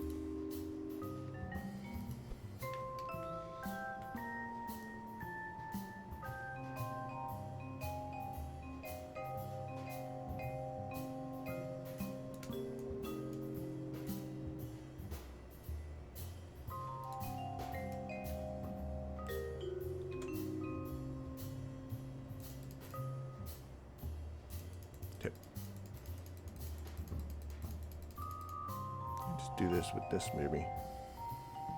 Tip. Just do this with this maybe.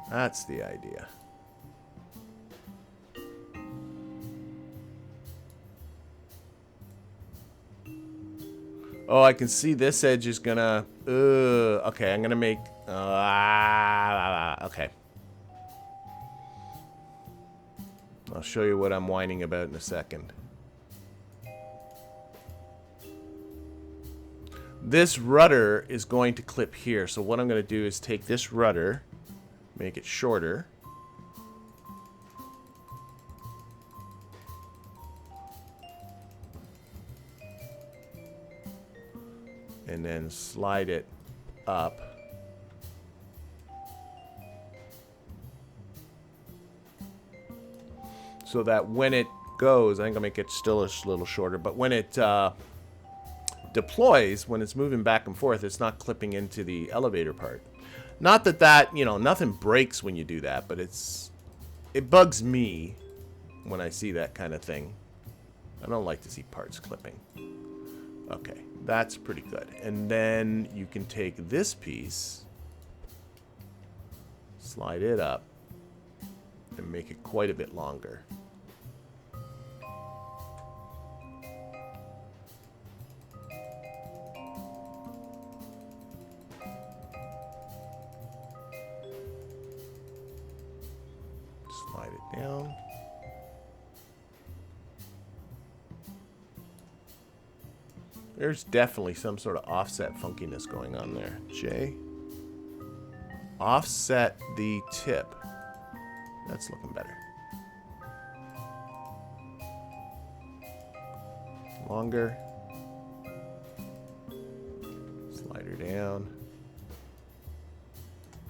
That's the idea. Oh, I can see this edge is gonna... okay, I'm gonna make... okay. I'll show you what I'm whining about in a second. This rudder is going to clip here. So what I'm going to do is take this rudder, make it shorter. And then slide it up. So that when it goes, I think I'll make it still a little shorter, but when it deploys, when it's moving back and forth, it's not clipping into the elevator part. Not that, you know, nothing breaks when you do that, but it bugs me when I see that kind of thing. I don't like to see parts clipping. Okay, that's pretty good. And then you can take this piece, slide it up, and make it quite a bit longer. Slide it down. There's definitely some sort of offset funkiness going on there. J. Offset the tip. That's looking better. Longer. Slide her down.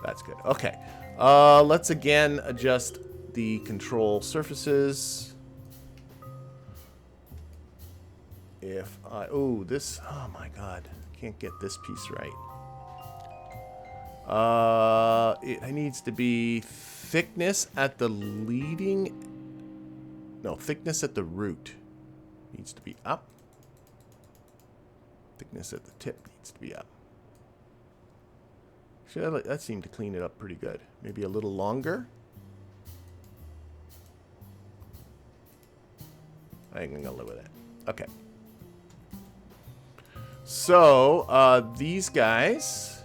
That's good. Okay. Let's again adjust the control surfaces. If I, oh my god, can't get this piece right. It needs to be thickness at the leading, no, thickness at the root needs to be up. Thickness at the tip needs to be up. Actually, that seemed to clean it up pretty good. Maybe a little longer. I think I'm gonna live with it. Okay. So, these guys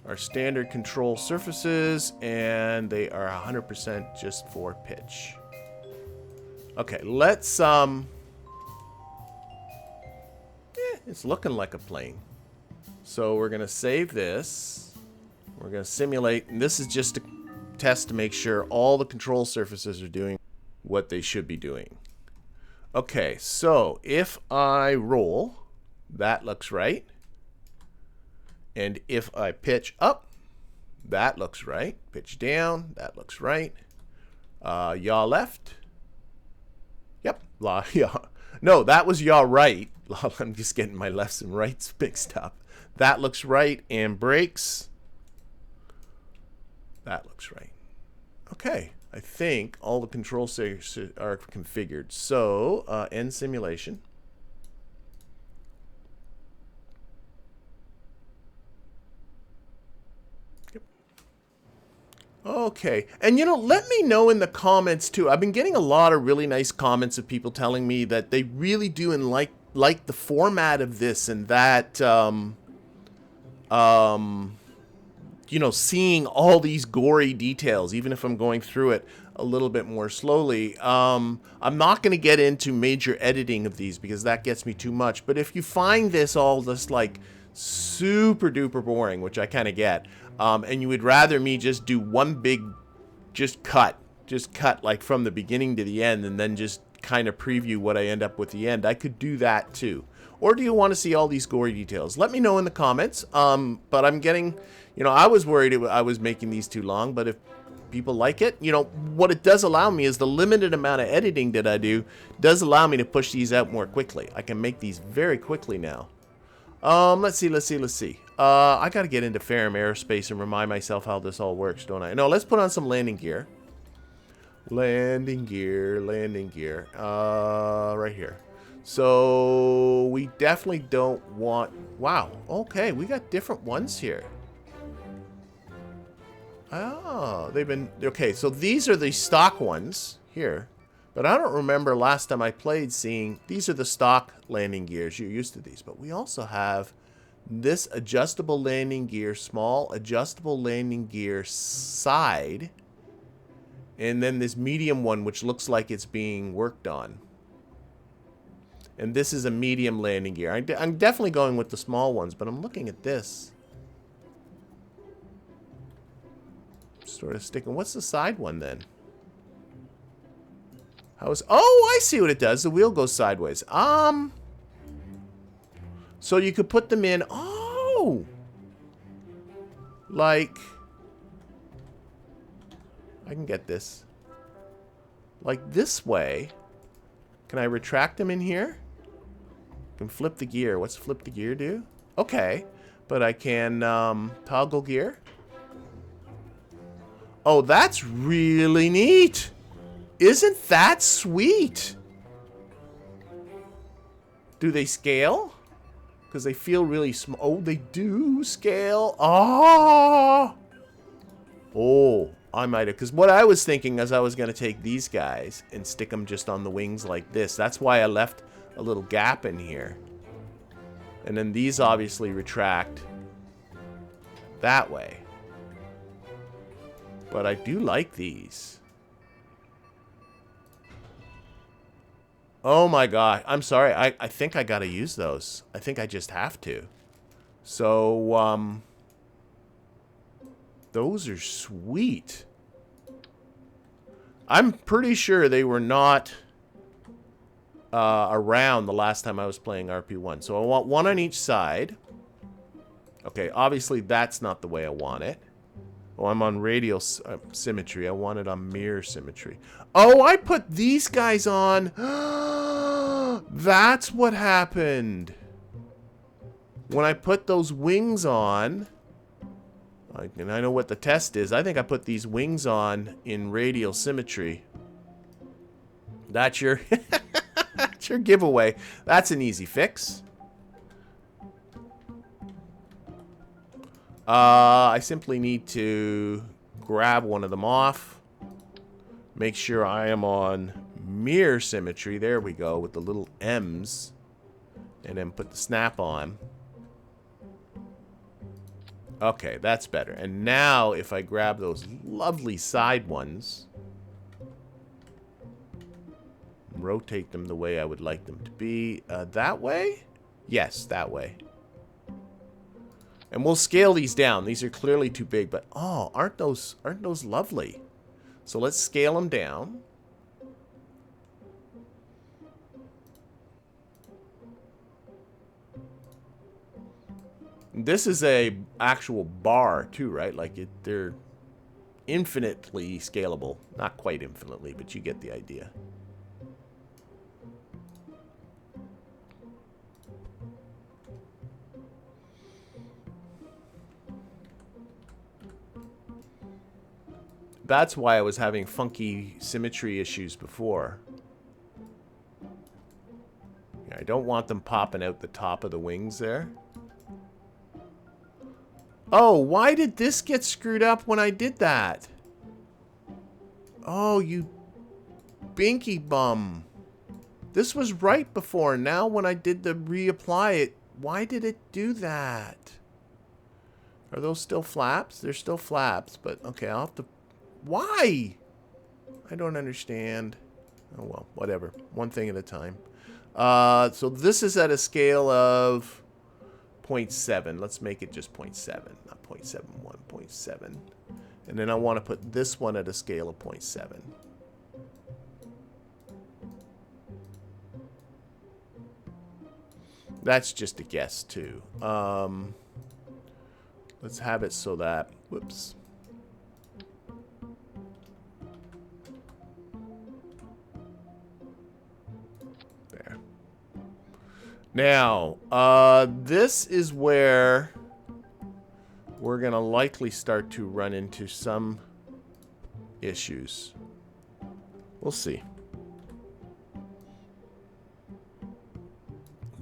are standard control surfaces, and they are 100% just for pitch. Okay, let's, it's looking like a plane. So we're going to save this. We're going to simulate, and this is just a test to make sure all the control surfaces are doing what they should be doing. Okay, so if I roll... that looks right. And if I pitch up, that looks right. Pitch down, that looks right. Yaw left. Yep. Yaw. No, that was yaw right. I'm just getting my lefts and rights mixed up. That looks right. And brakes. That looks right. Okay. I think all the control surfaces are configured. So, end simulation. Okay, and you know, let me know in the comments too. I've been getting a lot of really nice comments of people telling me that they really do like like the format of this, and that, you know, seeing all these gory details, even if I'm going through it a little bit more slowly. I'm not going to get into major editing of these because that gets me too much. But if you find this all just like super duper boring, which I kind of get, and you would rather me just do one big, just cut like from the beginning to the end, and then just kind of preview what I end up with the end, I could do that too. Or do you want to see all these gory details? Let me know in the comments. But I'm getting, you know, I was worried I was making these too long, but if people like it, you know, what it does allow me is the limited amount of editing that I do does allow me to push these out more quickly. I can make these very quickly now. Let's see. I got to get into Ferram Aerospace and remind myself how this all works, don't I? No, let's put on some landing gear. Landing gear. Right here. So we definitely don't want... Wow. Okay, we got different ones here. Oh, they've been... Okay, so these are the stock ones here. But I don't remember last time I played seeing... These are the stock landing gears. You're used to these. But we also have this adjustable landing gear, small adjustable landing gear side. And then this medium one, which looks like it's being worked on. And this is a medium landing gear. I'm definitely going with the small ones, but I'm looking at this. Sort of sticking. What's the side one then? Oh, I see what it does. The wheel goes sideways. So you could put them in. Oh! Like... I can get this. Like this way. Can I retract them in here? I can flip the gear. What's flip the gear do? Okay. But I can toggle gear. Oh, that's really neat. Isn't that sweet? Do they scale? Because they feel really small. Oh, they do scale. Oh. Oh, I might have. Because what I was thinking is I was going to take these guys and stick them just on the wings like this. That's why I left a little gap in here. And then these obviously retract that way. But I do like these. Oh my god. I'm sorry. I think I gotta use those. I think I just have to. So, those are sweet. I'm pretty sure they were not around the last time I was playing RP1. So I want one on each side. Okay, obviously that's not the way I want it. Oh, I'm on radial symmetry. I want it on mirror symmetry. Oh, I put these guys on. That's what happened. When I put those wings on, and I know what the test is. I think I put these wings on in radial symmetry. That's your, that's your giveaway. That's an easy fix. I simply need to grab one of them off. Make sure I am on mirror symmetry. There we go, with the little M's. And then put the snap on. Okay, that's better. And now if I grab those lovely side ones, rotate them the way I would like them to be. That way? Yes, that way. And we'll scale these down. These are clearly too big, but oh, aren't those lovely? So let's scale them down. This is a actual bar too, right? Like they're infinitely scalable. Not quite infinitely, but you get the idea. That's why I was having funky symmetry issues before. Yeah, I don't want them popping out the top of the wings there. Oh, why did this get screwed up when I did that? Oh, you binky bum. This was right before. Now when I did the reapply it, why did it do that? Are those still flaps? They're still flaps, but okay, I'll have to... Why? I don't understand. Oh well, whatever. One thing at a time. So this is at a scale of 0.7. Let's make it just 0.7, not 0.71, 0.7. And then I want to put this one at a scale of 0.7. That's just a guess, too. Let's have it so that... Whoops. There. Now, this is where we're going to likely start to run into some issues. We'll see.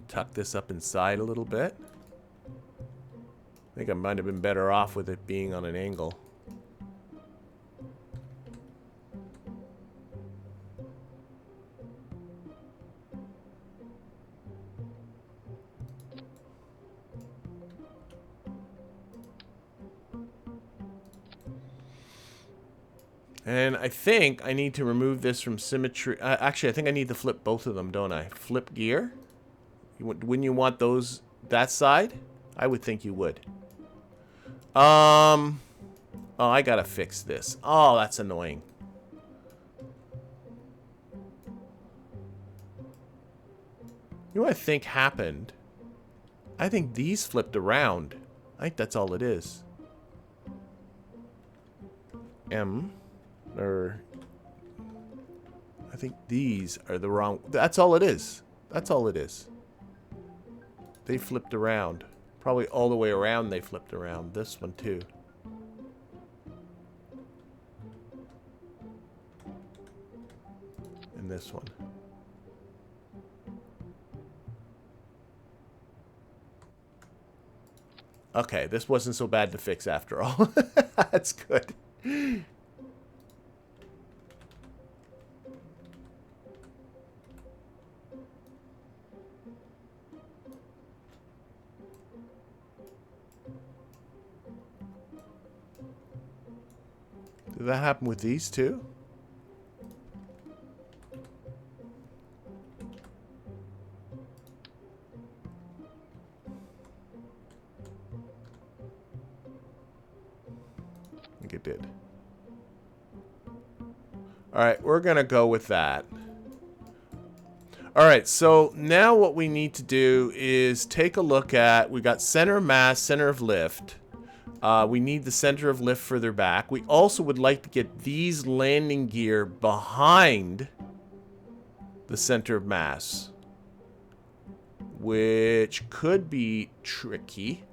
Tuck this up inside a little bit. I think I might have been better off with it being on an angle. And I think I need to remove this from symmetry. Actually, I think I need to flip both of them, don't I? Flip gear? Wouldn't you want those that side? I would think you would. Oh, I gotta fix this. Oh, that's annoying. You know what I think happened? I think these flipped around. I think that's all it is. Or I think these are the wrong... That's all it is. That's all it is. They flipped around. Probably all the way around they flipped around. This one too. And this one. Okay, this wasn't so bad to fix after all. That's good. Did that happen with these two? I think it did. Alright, we're going to go with that. Alright, so now what we need to do is take a look at... We got center of mass, center of lift. We need the center of lift further back. We also would like to get these landing gear behind the center of mass, which could be tricky.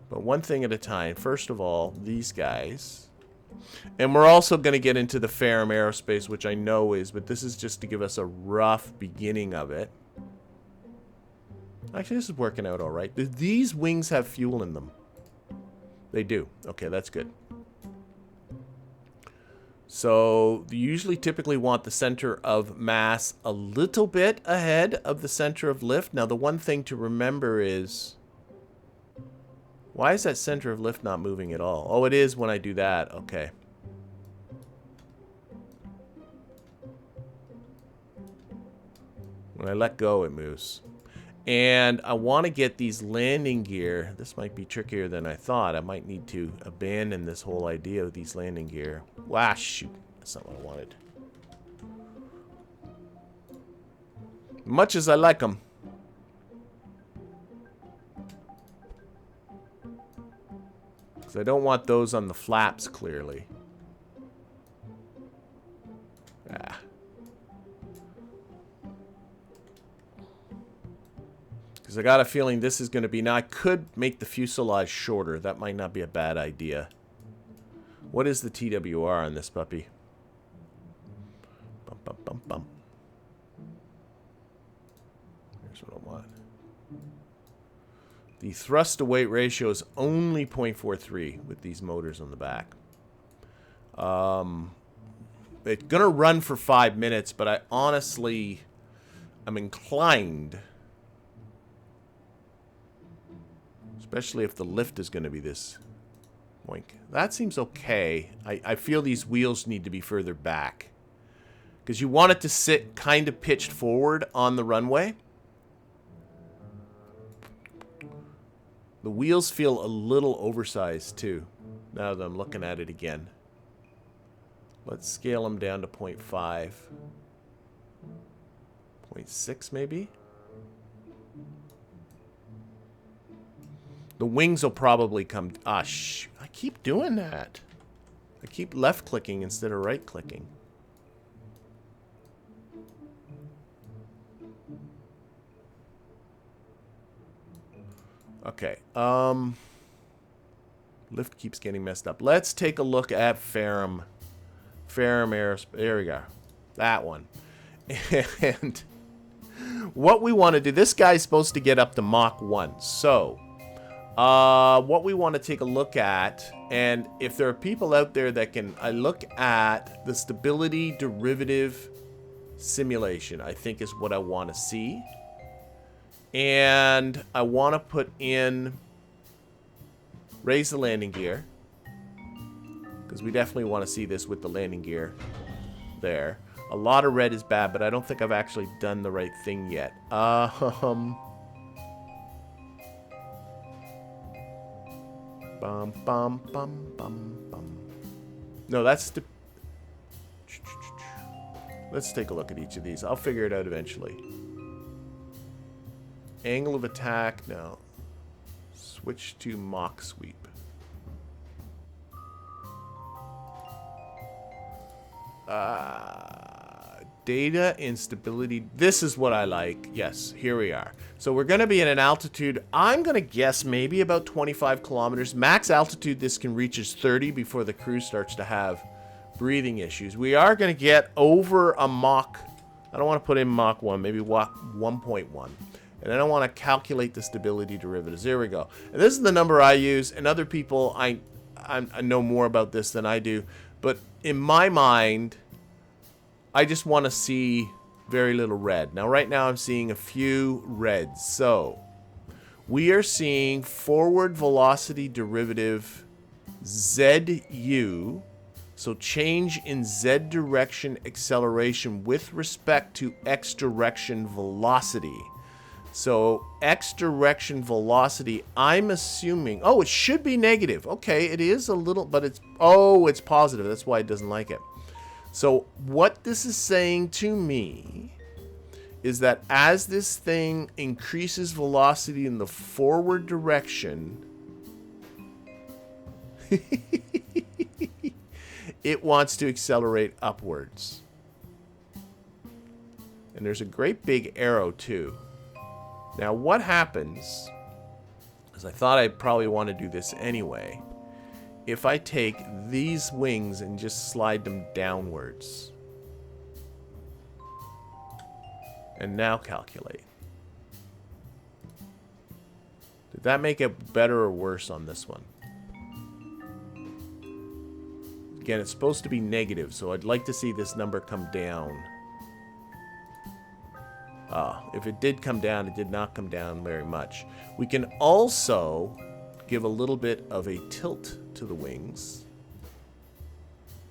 But one thing at a time. First of all, these guys. And we're also going to get into the Ferram Aerospace, which I know is, but this is just to give us a rough beginning of it. Actually, this is working out all right. These wings have fuel in them. They do. Okay, that's good. So, you usually typically want the center of mass a little bit ahead of the center of lift. Now, the one thing to remember is... Why is that center of lift not moving at all? Oh, it is when I do that. Okay. When I let go, it moves. And I want to get these landing gear. This might be trickier than I thought. I might need to abandon this whole idea of these landing gear. Wow, shoot. That's not what I wanted. Much as I like them. Because I don't want those on the flaps, clearly. Ah. Because I got a feeling this is going to be... Now, I could make the fuselage shorter. That might not be a bad idea. What is the TWR on this puppy? Bum, bum, bum, bum. Here's what I want. The thrust-to-weight ratio is only 0.43 with these motors on the back. It's going to run for 5 minutes, but I honestly... I'm inclined, especially if the lift is going to be this boink. That seems okay. I feel these wheels need to be further back, because you want it to sit kind of pitched forward on the runway. The wheels feel a little oversized too, now that I'm looking at it again. Let's scale them down to 0.5. 0.6 maybe? The wings will probably come... I keep doing that. I keep left-clicking instead of right-clicking. Okay. Lift keeps getting messed up. Let's take a look at Ferram. Ferram Aerospace. There we go. That one. And what we want to do... This guy's supposed to get up to Mach 1. So, what we want to take a look at... And if there are people out there that can... I look at the stability derivative simulation, I think is what I want to see. And I want to put in... Raise the landing gear. Because we definitely want to see this with the landing gear there. A lot of red is bad, but I don't think I've actually done the right thing yet. Bum, bum, bum, bum, bum. No, that's the... Let's take a look at each of these. I'll figure it out eventually. Angle of attack, no. Switch to Mach sweep. Data instability. This is what I like. Yes, here we are. So we're going to be at an altitude, I'm going to guess maybe about 25 kilometers. Max altitude this can reach is 30 before the crew starts to have breathing issues. We are going to get over a Mach. I don't want to put in Mach 1, maybe 1.1. And then I want to calculate the stability derivatives. There we go. And this is the number I use. And other people, I know more about this than I do. But in my mind, I just want to see very little red. Now, right now, I'm seeing a few reds. So, we are seeing forward velocity derivative ZU. So, change in Z direction acceleration with respect to X direction velocity. So, X direction velocity, I'm assuming... Oh, it should be negative. Okay, it is a little... But it's... Oh, it's positive. That's why it doesn't like it. So, what this is saying to me is that as this thing increases velocity in the forward direction... it wants to accelerate upwards. And there's a great big arrow, too. Now, what happens, because I thought I'd probably want to do this anyway, if I take these wings and just slide them downwards. And now calculate. Did that make it better or worse on this one? Again, it's supposed to be negative, so I'd like to see this number come down. If it did come down, it did not come down very much. We can also give a little bit of a tilt to the wings.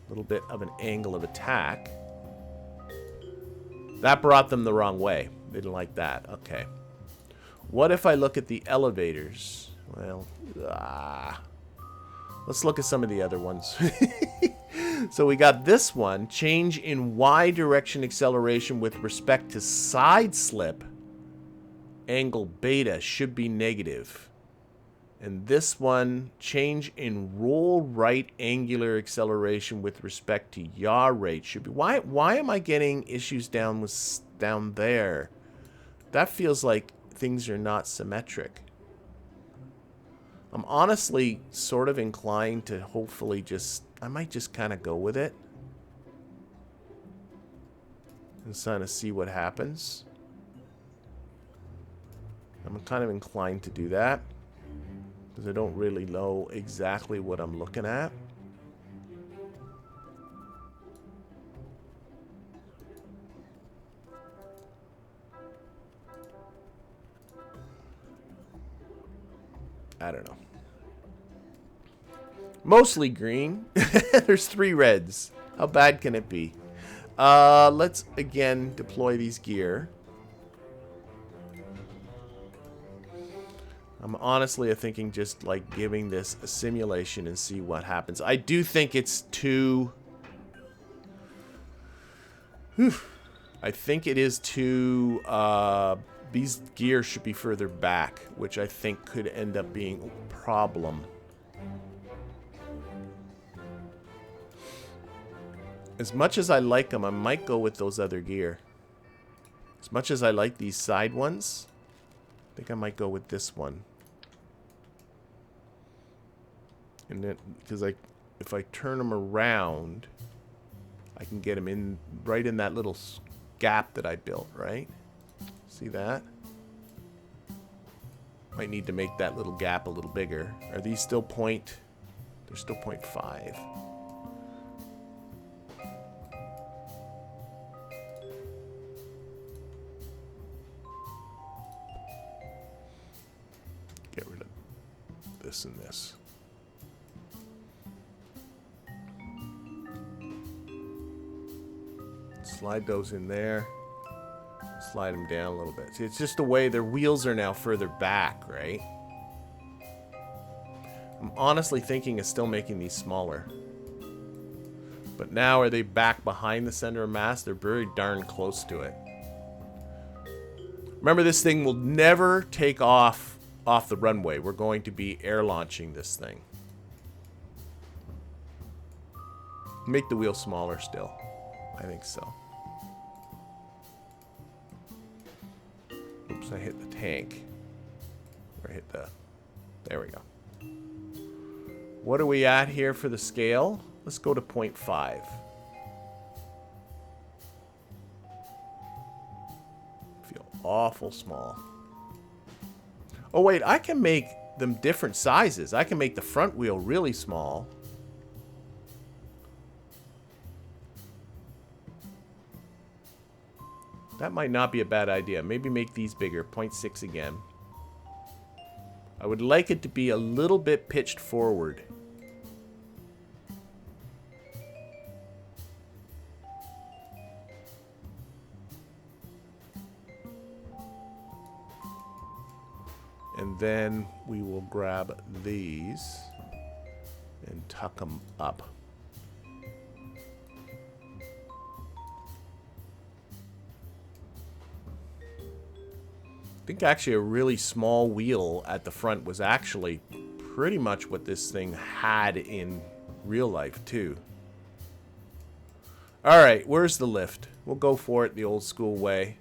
A little bit of an angle of attack. That brought them the wrong way. They didn't like that. Okay. What if I look at the elevators? Well, let's look at some of the other ones. So we got this one, change in Y direction acceleration with respect to side slip. Angle beta should be negative. And this one, change in roll right angular acceleration with respect to yaw rate should be... Why am I getting issues down there? That feels like things are not symmetric. I'm honestly sort of inclined to hopefully just... I might just kind of go with it. And kind of see what happens. I'm kind of inclined to do that. Because I don't really know exactly what I'm looking at. I don't know. Mostly green. There's 3 reds. How bad can it be? Let's again deploy these gear. I'm honestly thinking just like giving this a simulation and see what happens. I do think it's too... I think it is too... these gears should be further back, which I think could end up being a problem. As much as I like them, I might go with those other gear. As much as I like these side ones, I think I might go with this one. And then, because if I turn them around, I can get them in right in that little gap that I built, right? See that? Might need to make that little gap a little bigger. Are these still point? They're still 0.5. Get rid of this and this. Slide those in there. Slide them down a little bit. See, it's just the way their wheels are now further back, right? I'm honestly thinking of still making these smaller. But now are they back behind the center of mass? They're very darn close to it. Remember, this thing will never take off the runway. We're going to be air launching this thing. Make the wheel smaller still. I think so. Oops, I hit the tank. Or I hit the... There we go. What are we at here for the scale? Let's go to 0.5. Feel awful small. Oh wait, I can make them different sizes. I can make the front wheel really small. That might not be a bad idea. Maybe make these bigger. 0.6 again. I would like it to be a little bit pitched forward. And then we will grab these and tuck them up. I think actually a really small wheel at the front was actually pretty much what this thing had in real life too. Alright, where's the lift? We'll go for it the old school way.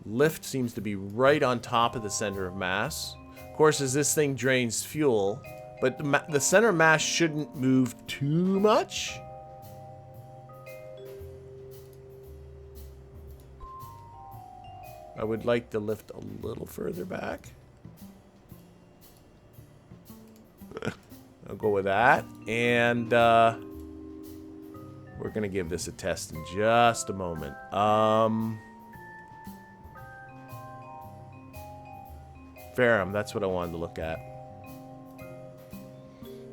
Lift seems to be right on top of the center of mass. Of course, as this thing drains fuel, but the center of mass shouldn't move too much. I would like to lift a little further back. I'll go with that. And we're going to give this a test in just a moment. Ferram, that's what I wanted to look at.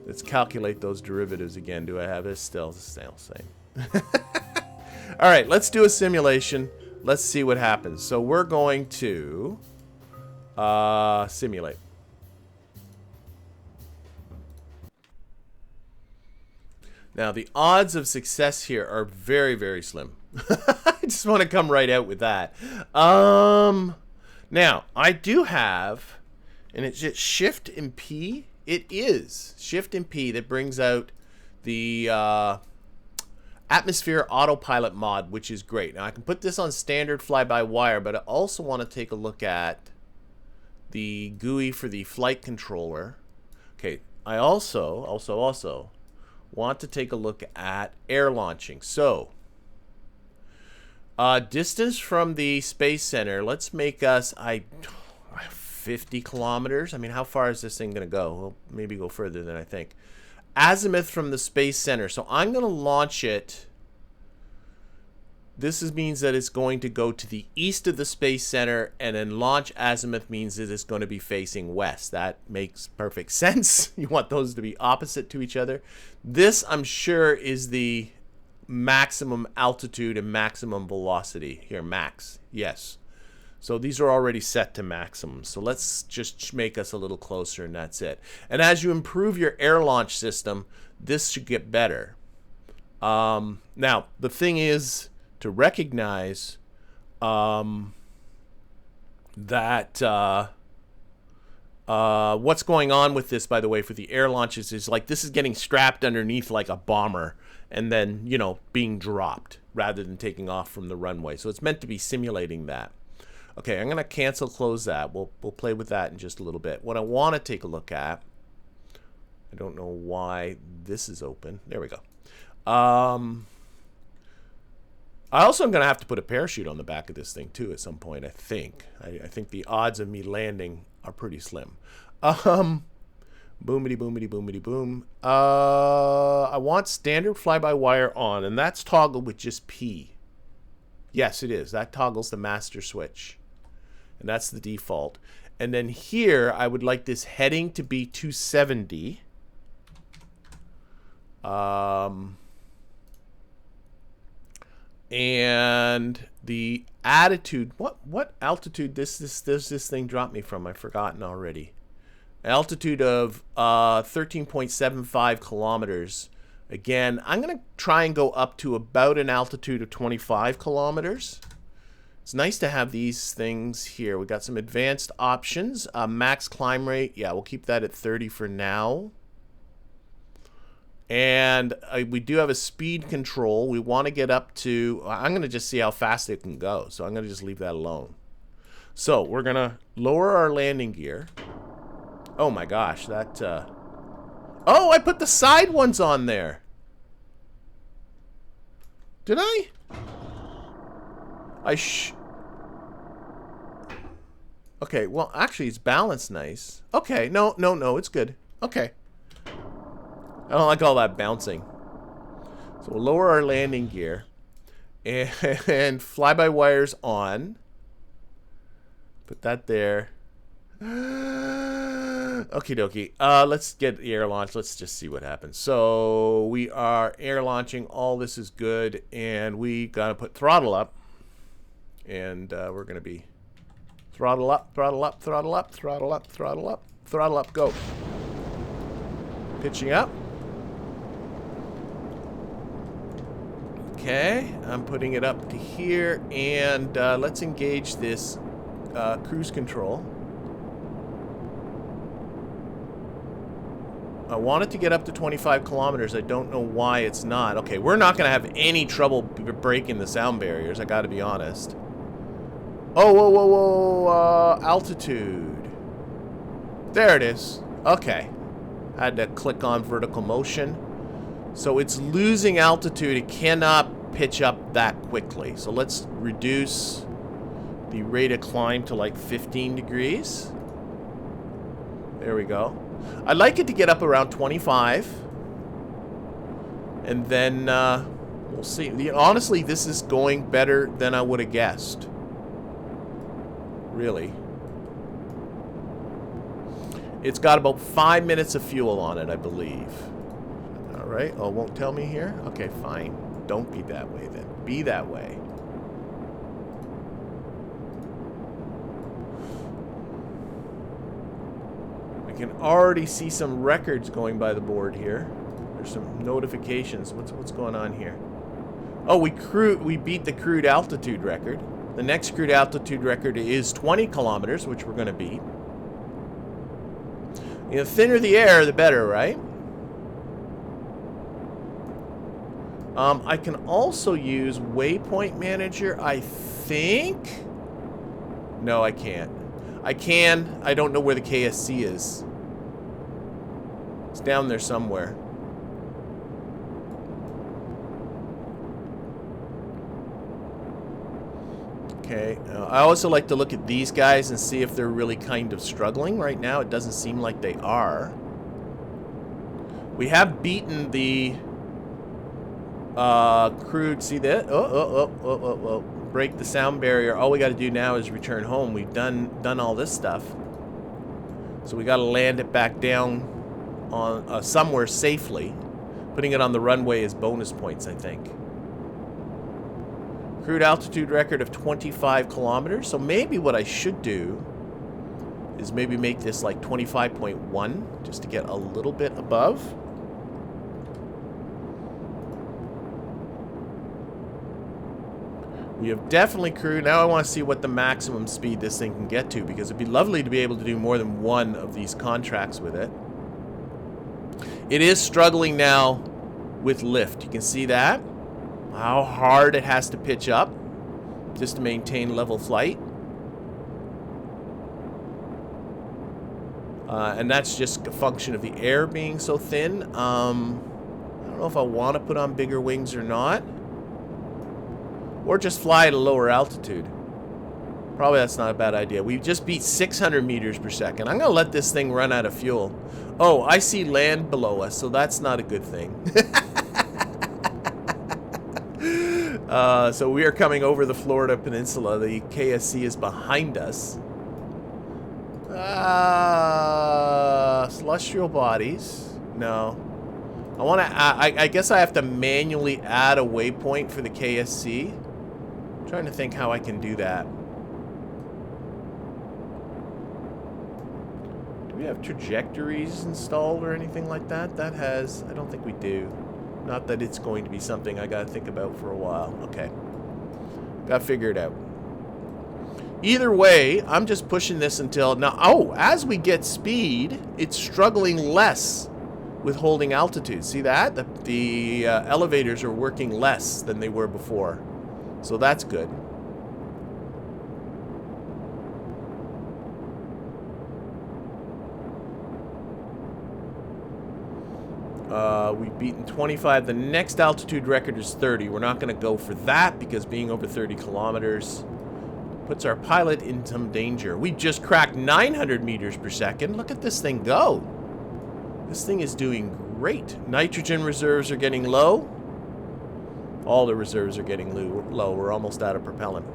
Let's calculate those derivatives again. Do I have this still? Still the same. All right, let's do a simulation. Let's see what happens. So we're going to simulate. Now, the odds of success here are very, very slim. I just want to come right out with that. Now, I do have, and it's just Shift and P. It is Shift and P that brings out the AtmosphereAutopilot mod, which is great. Now, I can put this on standard fly-by-wire, but I also want to take a look at the GUI for the flight controller. Okay, I also want to take a look at air launching. So, distance from the Space Center, let's make us 50 kilometers. I mean, how far is this thing going to go? Well, maybe go further than I think. Azimuth from the Space Center. So I'm going to launch it means that it's going to go to the east of the Space Center, and then launch azimuth means that it's going to be facing west. That makes perfect sense. You want those to be opposite to each other. This, I'm sure, is the maximum altitude and maximum velocity. Here, max. Yes. So these are already set to maximum. So let's just make us a little closer, and that's it. And as you improve your air launch system, this should get better. Now, the thing is to recognize that what's going on with this, by the way, for the air launches is like this is getting strapped underneath like a bomber and then, you know, being dropped rather than taking off from the runway. So it's meant to be simulating that. Okay, I'm going to cancel close that. We'll play with that in just a little bit. What I want to take a look at, I don't know why this is open. There we go. I also am going to have to put a parachute on the back of this thing too at some point, I think. I think the odds of me landing are pretty slim. Boomity boomity boomity boom. I want standard fly-by-wire on, and that's toggled with just P. Yes, it is. That toggles the master switch. And that's the default. And then here, I would like this heading to be 270. And the attitude, what altitude does this thing drop me from? I've forgotten already. Altitude of 13.75 kilometers. Again, I'm going to try and go up to about an altitude of 25 kilometers. It's nice to have these things here. We got some advanced options. Max climb rate. Yeah, we'll keep that at 30 for now. And we do have a speed control. We want to get up to... I'm going to just see how fast it can go. So I'm going to just leave that alone. So we're going to lower our landing gear. Oh my gosh, that... Oh, I put the side ones on there. Did I? Okay, well, actually, it's balanced nice. Okay, no, it's good. Okay. I don't like all that bouncing. So we'll lower our landing gear. And fly-by-wires on. Put that there. Okie dokie. Let's get the air launch. Let's just see what happens. So we are air launching. All this is good. And we got to put throttle up. And we're going to be throttle up, throttle up, throttle up, throttle up, throttle up, throttle up, go. Pitching up. Okay, I'm putting it up to here, and let's engage this cruise control. I want it to get up to 25 kilometers. I don't know why it's not. Okay, we're not going to have any trouble breaking the sound barriers, I got to be honest. Oh, whoa, whoa, whoa, altitude. There it is. Okay. I had to click on vertical motion. So it's losing altitude. It cannot pitch up that quickly. So let's reduce the rate of climb to like 15 degrees. There we go. I'd like it to get up around 25. And then we'll see. Honestly, this is going better than I would have guessed. Really. It's got about 5 minutes of fuel on it, I believe. Alright, oh, won't tell me here? Okay, fine. Don't be that way then. Be that way. I can already see some records going by the board here. There's some notifications. What's going on here? Oh, we beat the crude altitude record. The next crude altitude record is 20 kilometers, which we're going to beat. You know, the thinner the air, the better, right? I can also use Waypoint Manager, I think. No, I can't. I can. I don't know where the KSC is. It's down there somewhere. Okay. I also like to look at these guys and see if they're really kind of struggling right now. It doesn't seem like they are. We have beaten the Crude, see that? Oh. Break the sound barrier. All we got to do now is return home. We've done all this stuff. So we got to land it back down on somewhere safely. Putting it on the runway is bonus points, I think. Crude altitude record of 25 kilometers. So maybe what I should do is maybe make this like 25.1 just to get a little bit above. We have definitely crude. Now I want to see what the maximum speed this thing can get to, because it'd be lovely to be able to do more than one of these contracts with it. It is struggling now with lift. You can see that. How hard it has to pitch up just to maintain level flight. And that's just a function of the air being so thin. I don't know if I want to put on bigger wings or not. Or just fly at a lower altitude. Probably that's not a bad idea. We just beat 600 meters per second. I'm going to let this thing run out of fuel. Oh, I see land below us, so that's not a good thing. So we are coming over the Florida Peninsula. The KSC is behind us. Celestial bodies. No. I want to. I guess I have to manually add a waypoint for the KSC. I'm trying to think how I can do that. Do we have trajectories installed or anything like that? That has. I don't think we do. Not that it's going to be something I got to think about for a while. Okay. Got to figure it out. Either way, I'm just pushing this until now. Oh, as we get speed, it's struggling less with holding altitude. See that? The elevators are working less than they were before. So that's good. We've beaten 25. The next altitude record is 30. We're not going to go for that because being over 30 kilometers puts our pilot in some danger. We just cracked 900 meters per second. Look at this thing go. This thing is doing great. Nitrogen reserves are getting low. All the reserves are getting low. We're almost out of propellant.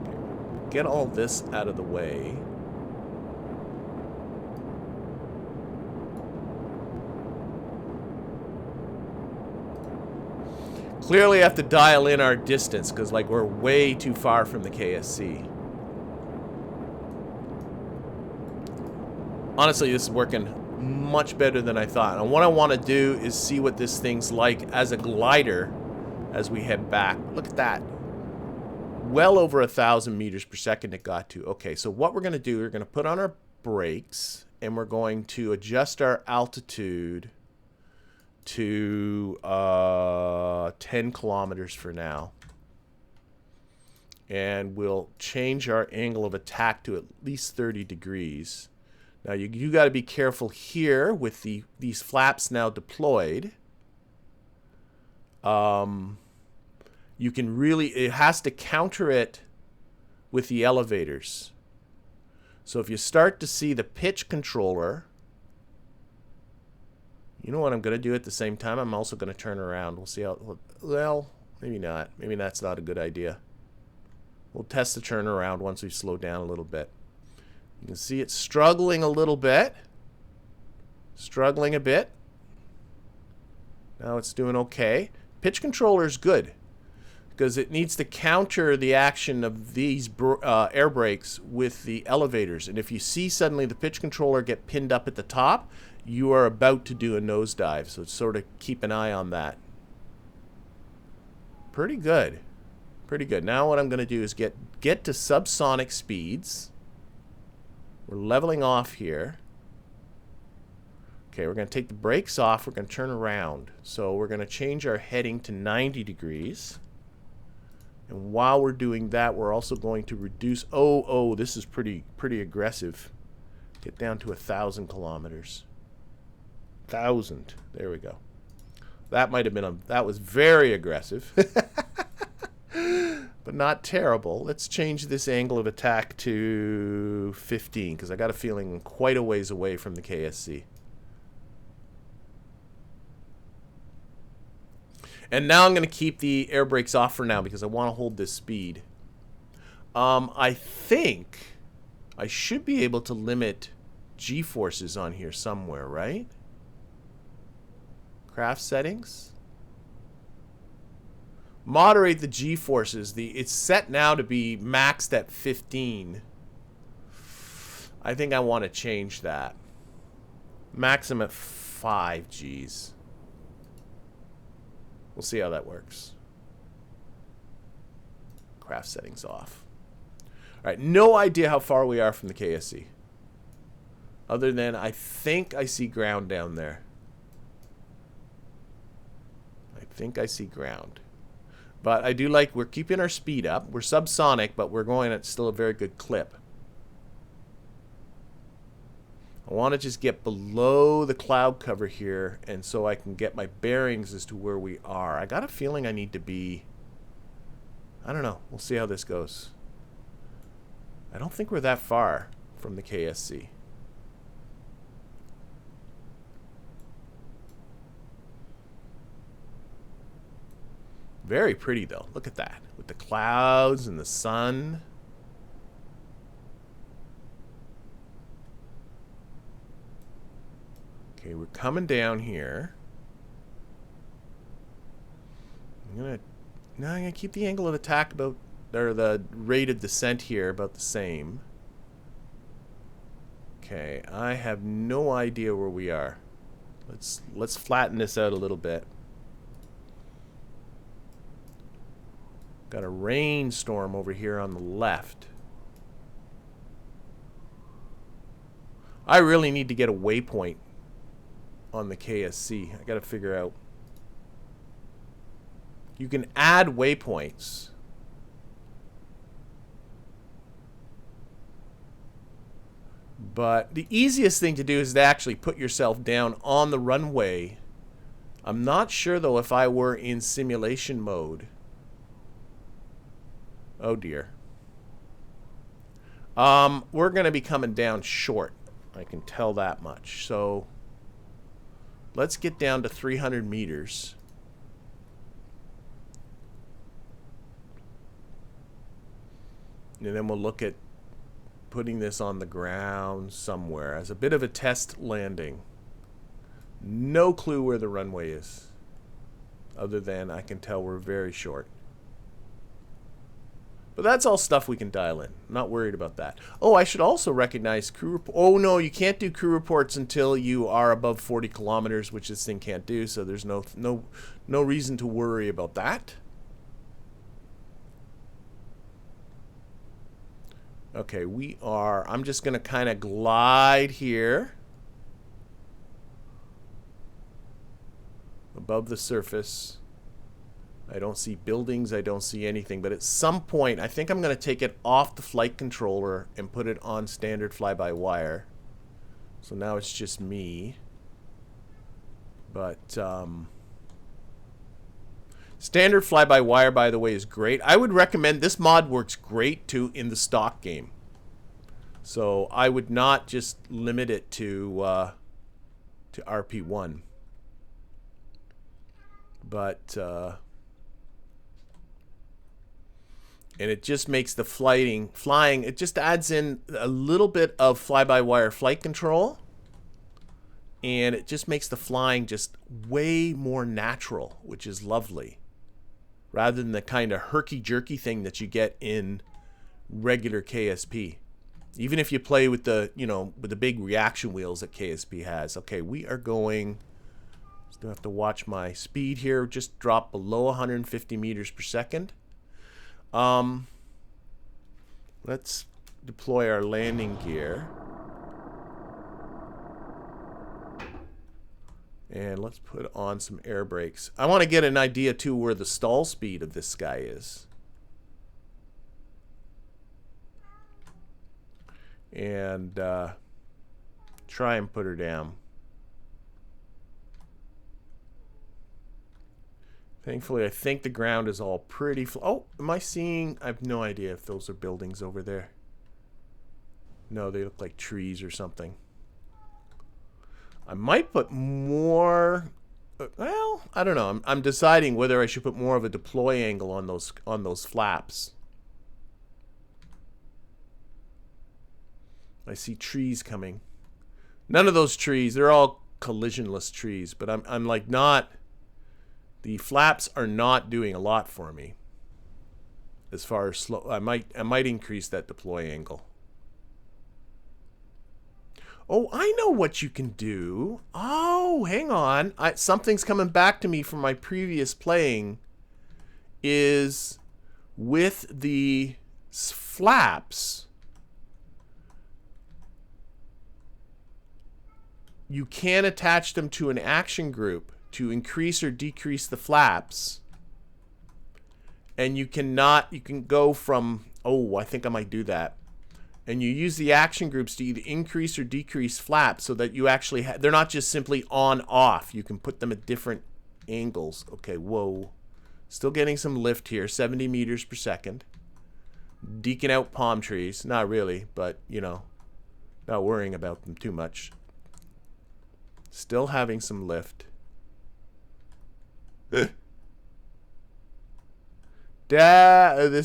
Okay. Get all this out of the way. Clearly have to dial in our distance because like we're way too far from the KSC. Honestly, this is working much better than I thought. And what I want to do is see what this thing's like as a glider as we head back. Look at that. Well over 1,000 meters per second it got to. Okay, so what we're going to do, we're going to put on our brakes and we're going to adjust our altitude to 10 kilometers for now. And we'll change our angle of attack to at least 30 degrees. Now you got to be careful here with these flaps now deployed. You can really, it has to counter it with the elevators. So if you start to see the pitch controller, you know what I'm going to do at the same time? I'm also going to turn around. We'll see how, well, maybe not. Maybe that's not a good idea. We'll test the turnaround once we slow down a little bit. You can see it's struggling a little bit. Struggling a bit. Now it's doing okay. Pitch controller is good because it needs to counter the action of these air brakes with the elevators. And if you see suddenly the pitch controller get pinned up at the top, you are about to do a nosedive. So sort of keep an eye on that. Pretty good. Pretty good. Now what I'm going to do is get to subsonic speeds. We're leveling off here. Okay, we're going to take the brakes off. We're going to turn around. So we're going to change our heading to 90 degrees. And while we're doing that, we're also going to reduce... Oh, this is pretty aggressive. Get down to 1,000 kilometers. 1,000. There we go. That might have been that was very aggressive. But not terrible. Let's change this angle of attack to 15 because I got a feeling I'm quite a ways away from the KSC. And now I'm going to keep the air brakes off for now because I want to hold this speed. I think I should be able to limit G-forces on here somewhere, right? Craft settings. Moderate the G-forces. It's set now to be maxed at 15. I think I want to change that. Maximum at 5 Gs. We'll see how that works. Craft settings off. All right, no idea how far we are from the KSC. Other than I think I see ground down there. I think I see ground. But I do like, we're keeping our speed up. We're subsonic, but we're going at still a very good clip. I want to just get below the cloud cover here, and so I can get my bearings as to where we are. I got a feeling I need to be... I don't know. We'll see how this goes. I don't think we're that far from the KSC. Very pretty, though. Look at that. With the clouds and the sun. Okay, we're coming down here. I'm gonna keep the angle of attack about, or the rate of descent here about the same. Okay, I have no idea where we are. Let's flatten this out a little bit. Got a rainstorm over here on the left. I really need to get a waypoint on the KSC. I got to figure out. You can add waypoints. But the easiest thing to do is to actually put yourself down on the runway. I'm not sure, though, if I were in simulation mode. Oh, dear. We're going to be coming down short. I can tell that much. So let's get down to 300 meters. And then we'll look at putting this on the ground somewhere as a bit of a test landing. No clue where the runway is, other than I can tell we're very short. But that's all stuff we can dial in. Not worried about that. Oh, I should also recognize crew report. Oh, no, you can't do crew reports until you are above 40 kilometers, which this thing can't do, so there's no reason to worry about that. Okay, we are... I'm just going to kind of glide here above the surface. I don't see buildings, I don't see anything, but at some point I think I'm going to take it off the flight controller and put it on standard fly-by-wire. So now it's just me. But standard fly-by-wire, by the way, is great. I would recommend, this mod works great too in the stock game. So I would not just limit it to RP1. But and it just makes the flying, it just adds in a little bit of fly-by-wire flight control. And it just makes the flying just way more natural, which is lovely. Rather than the kind of herky-jerky thing that you get in regular KSP. Even if you play with the, with the big reaction wheels that KSP has. Okay, we are going... Still have to watch my speed here. Just drop below 150 meters per second. Let's deploy our landing gear. And let's put on some air brakes. I want to get an idea, too, where the stall speed of this guy is. And try and put her down. Thankfully, I think the ground is all pretty... Oh, am I seeing... I have no idea if those are buildings over there. No, they look like trees or something. I might put more well, I don't know. I'm deciding whether I should put more of a deploy angle on those flaps. I see trees coming. None of those trees, they're all collisionless trees, but I'm like not, the flaps are not doing a lot for me. As far as slow, I might increase that deploy angle. Oh, I know what you can do. Oh, hang on. Something's coming back to me from my previous playing. Is with the flaps, you can attach them to an action group to increase or decrease the flaps. And you can go from, oh, I think I might do that. And you use the action groups to either increase or decrease flaps so that you actually they're not just simply on off. You can put them at different angles. Okay, whoa. Still getting some lift here, 70 meters per second. Deking out palm trees. Not really, but, you know, not worrying about them too much. Still having some lift. This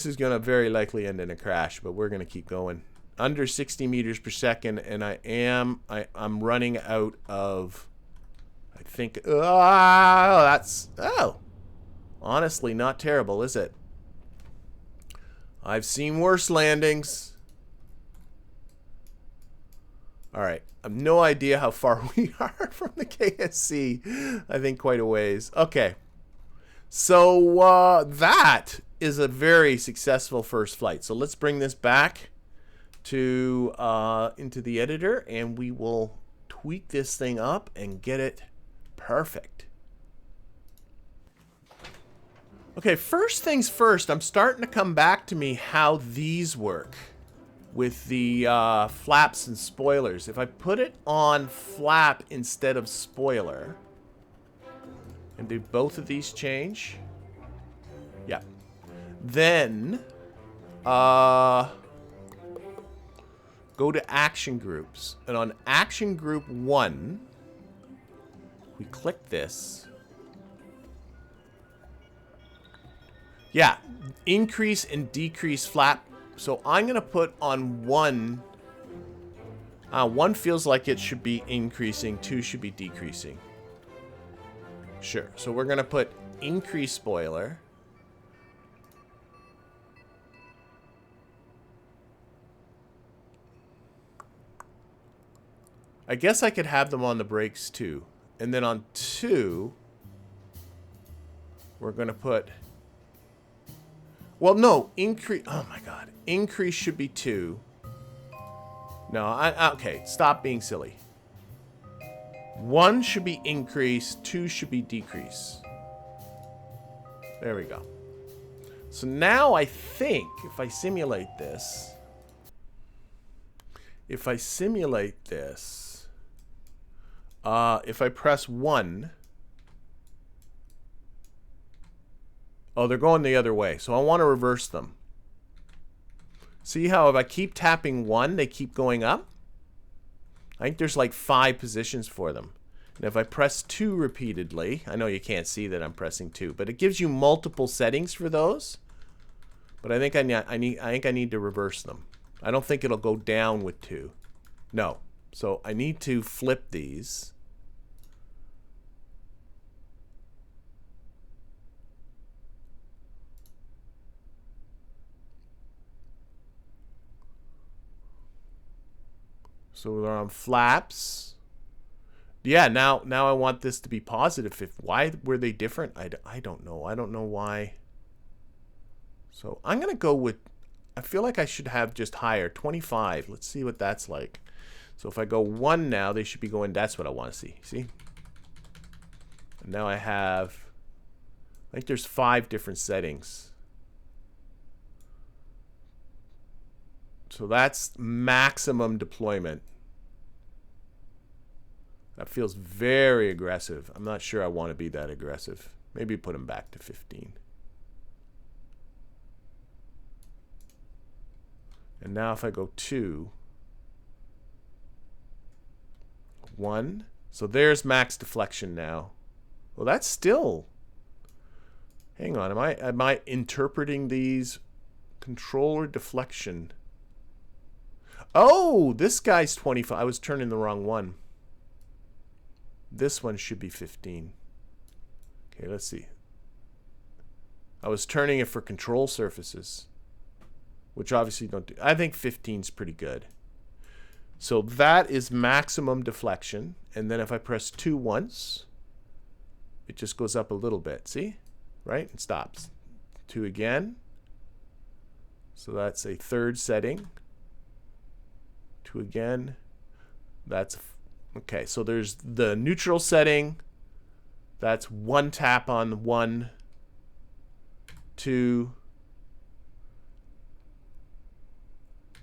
is going to very likely end in a crash, but we're going to keep going. Under 60 meters per second, and I'm running out of, I think, honestly not terrible, is it? I've seen worse landings. All right, I have no idea how far we are from the KSC. I think quite a ways. Okay, so that is a very successful first flight. So let's bring this back to into the editor, and we will tweak this thing up and get it perfect. Okay, first things first, I'm starting to come back to me how these work with the flaps and spoilers. If I put it on flap instead of spoiler, and do both of these change? Yeah. Then go to action groups, and on action group 1, we click this. Yeah, increase and decrease flap. So I'm gonna put on 1. 1 feels like it should be increasing, 2 should be decreasing. Sure. So we're gonna put increase spoiler. I guess I could have them on the brakes too. And then on 2, we're going to put... Well, no, increase... Oh my god. Increase should be 2. No, okay, stop being silly. 1 should be increase, 2 should be decrease. There we go. So now I think if I simulate this... If I press 1, oh, they're going the other way, so I want to reverse them. See how if I keep tapping 1, they keep going up? I think there's like 5 positions for them. And if I press 2 repeatedly, I know you can't see that I'm pressing 2, but it gives you multiple settings for those. But I think I need to reverse them. I don't think it'll go down with 2. No. So I need to flip these. So they're on flaps. Yeah, now I want this to be positive. Why were they different? I don't know. I don't know why. So I'm going to go with, I feel like I should have just higher, 25. Let's see what that's like. So if I go 1 now, they should be going, that's what I want to see. See? And now I have, I think there's 5 different settings. So that's maximum deployment. That feels very aggressive. I'm not sure I want to be that aggressive. Maybe put them back to 15. And now if I go 2, 1, so there's max deflection now. Well, that's still... Hang on, am I interpreting these? Controller deflection. Oh, this guy's 25. I was turning the wrong one. This one should be 15. Okay, let's see. I was turning it for control surfaces, which obviously don't do. I think 15 is pretty good. So that is maximum deflection. And then if I press 2 once, it just goes up a little bit. See? Right? It stops. 2 again. So that's a third setting. 2 again. That's okay. So there's the neutral setting. That's 1 tap on 1, 2,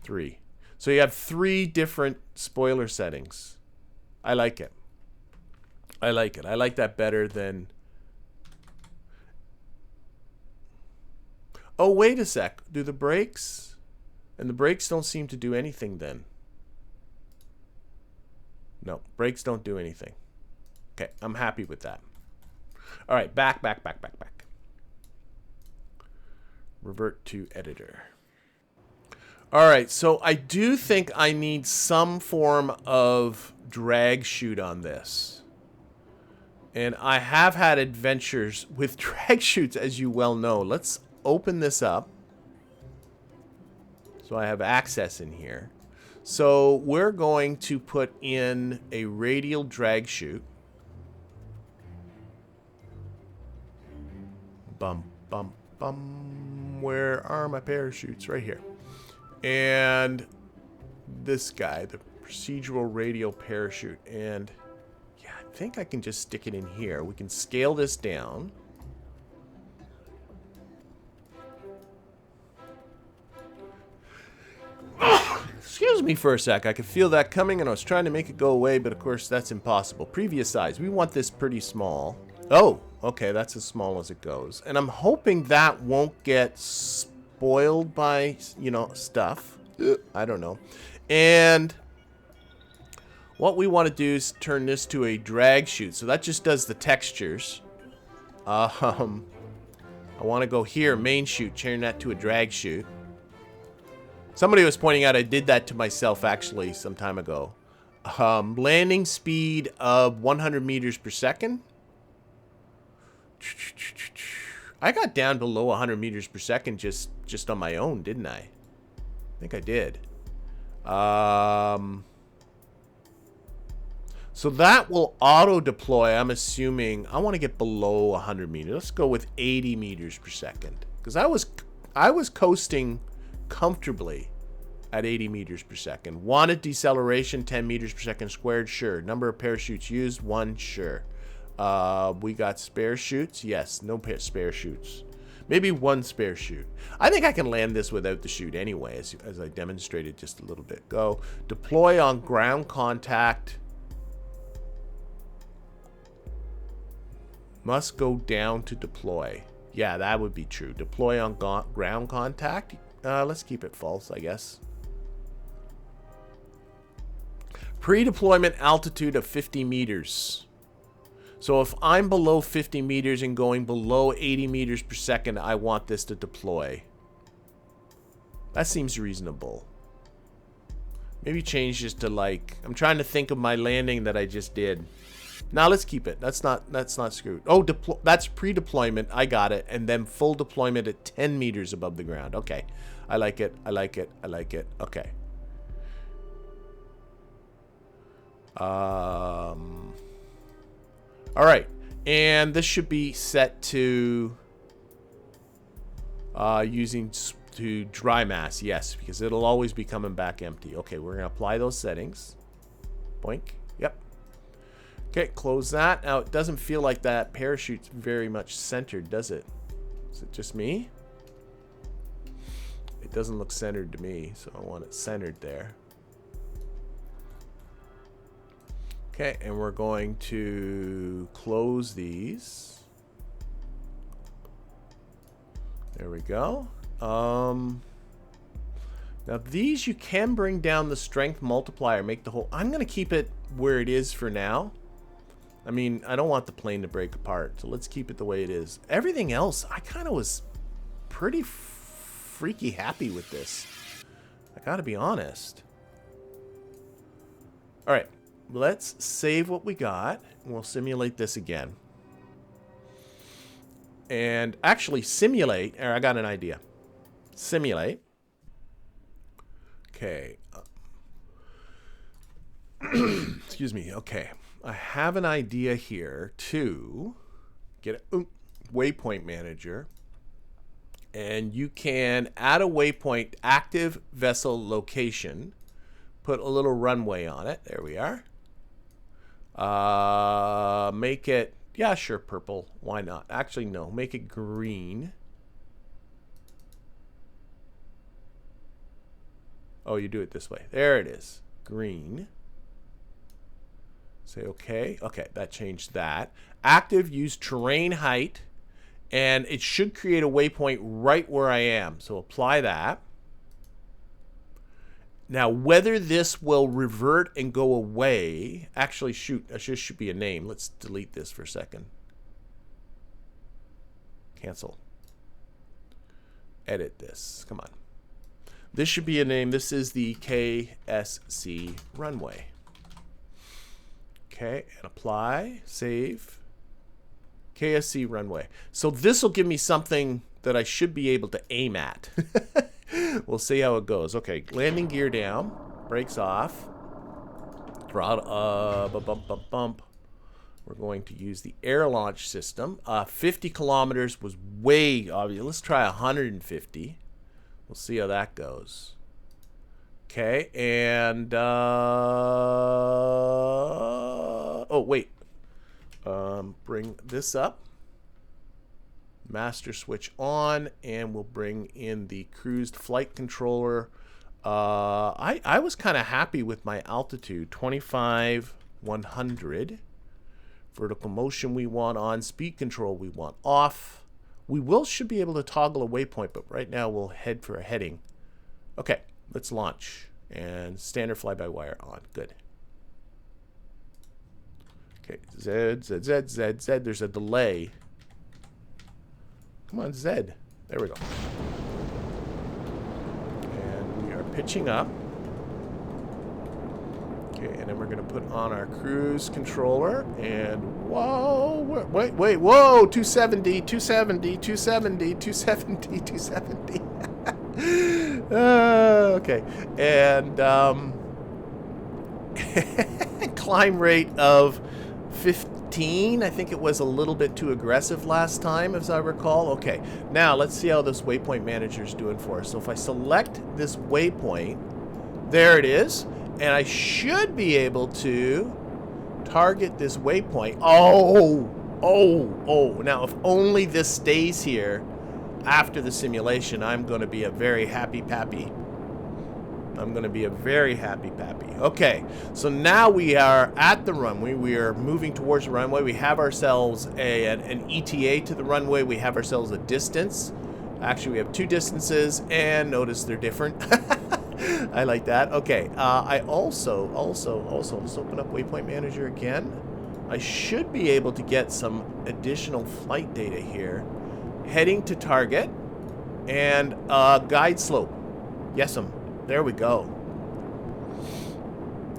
3. So you have 3 different spoiler settings. I like it. I like it. I like that better than... Oh, wait a sec. Do the brakes? And the brakes don't seem to do anything then. No, brakes don't do anything. Okay, I'm happy with that. All right, back. Revert to editor. All right, so I do think I need some form of drag chute on this. And I have had adventures with drag chutes, as you well know. Let's open this up so I have access in here. So we're going to put in a radial drag chute. Bum, bum, bum. Where are my parachutes? Right here. And this guy, the procedural radial parachute. And yeah, I think I can just stick it in here. We can scale this down. Excuse me for a sec. I could feel that coming and I was trying to make it go away, but of course that's impossible. Previous size. We want this pretty small. Oh, okay, that's as small as it goes. And I'm hoping that won't get spoiled by, you know, stuff. I don't know. And what we want to do is turn this to a drag chute. So that just does the textures. I want to go here, main chute, turn that to a drag chute. Somebody was pointing out I did that to myself actually some time ago. Landing speed of 100 meters per second. I got down below 100 meters per second just on my own, didn't I? I think I did. So that will auto deploy. I'm assuming I want to get below 100 meters. Let's go with 80 meters per second because I was coasting comfortably at 80 meters per second. Wanted deceleration 10 meters per second squared, sure. Number of parachutes used 1, sure. We got spare chutes, yes. No spare chutes, maybe 1 spare chute. I think I can land this without the chute anyway, as I demonstrated just a little bit. Go deploy on ground contact. Must go down to deploy. Yeah, that would be true. Deploy on ground contact. Let's keep it false, I guess. Pre-deployment altitude of 50 meters. So if I'm below 50 meters and going below 80 meters per second, I want this to deploy. That seems reasonable. Maybe change this to like, I'm trying to think of my landing that I just did. Now let's keep it. That's not screwed. Oh, that's pre-deployment. I got it. And then full deployment at 10 meters above the ground. Okay. I like it. I like it. I like it. Okay. All right. And this should be set to using to dry mass. Yes, because it'll always be coming back empty. Okay, we're going to apply those settings. Boink. Yep. Okay, close that. Now, it doesn't feel like that parachute's very much centered, does it? Is it just me? It doesn't look centered to me, so I want it centered there. Okay, and we're going to close these. There we go. Now these you can bring down the strength multiplier, make the whole... I'm going to keep it where it is for now. I mean, I don't want the plane to break apart, so let's keep it the way it is. Everything else, I kind of was pretty freaky happy with this. I gotta be honest. Alright, let's save what we got, and we'll simulate this again. And actually simulate, I got an idea. Simulate. Okay. Excuse me. Okay. I have an idea here to get a waypoint manager. And you can add a waypoint, active vessel location. Put a little runway on it. There we are. Make it, yeah, sure, purple. Why not? Actually, no. Make it green. Oh, you do it this way. There it is. Green. Say okay. Okay, that changed that. Active, use terrain height. And it should create a waypoint right where I am. So apply that. Now, whether this will revert and go away... Actually, shoot. This should be a name. Let's delete this for a second. Cancel. Edit this. Come on. This should be a name. This is the KSC runway. Okay, and apply, save. KSC runway. So this will give me something that I should be able to aim at. We'll see how it goes. Okay, landing gear down, brakes off. Throttle bump. We're going to use the air launch system. 50 kilometers was way obvious. Let's try 150. We'll see how that goes. Okay, and oh wait, bring this up. Master switch on, and we'll bring in the cruised flight controller. I was kind of happy with my altitude, 25, 100. Vertical motion we want on, speed control we want off. We should be able to toggle a waypoint, but right now we'll head for a heading. Okay, let's launch. And standard fly-by-wire on. Good. Okay, Z. There's a delay. Come on, Z. There we go. And we are pitching up. Okay, and then we're going to put on our cruise controller. And whoa, wait, whoa, 270. Okay, and climb rate of 15. I think it was a little bit too aggressive last time, as I recall. Okay, now let's see how this waypoint manager is doing for us. So if I select this waypoint, there it is. And I should be able to target this waypoint. Oh. Now, if only this stays here after the simulation, I'm going to be a very happy pappy. Okay, so now we are at the runway. We are moving towards the runway. We have ourselves an ETA to the runway. We have ourselves a distance. Actually, we have two distances, and notice they're different. I like that. Okay, I also, let's open up Waypoint Manager again. I should be able to get some additional flight data here. Heading to target, and guide slope. Yes'm. There we go.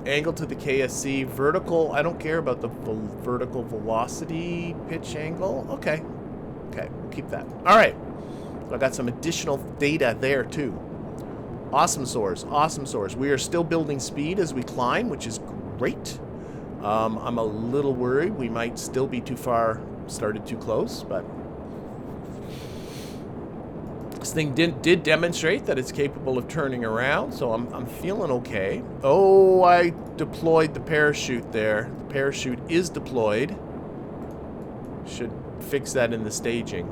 Angle to the KSC. Vertical, I don't care about the vertical velocity pitch angle. Okay, we'll keep that. All right, so I got some additional data there too. Awesome source. We are still building speed as we climb, which is great. I'm a little worried we might still be too far, started too close, but this thing did demonstrate that it's capable of turning around, so I'm feeling okay. Oh, I deployed the parachute there. The parachute is deployed. Should fix that in the staging.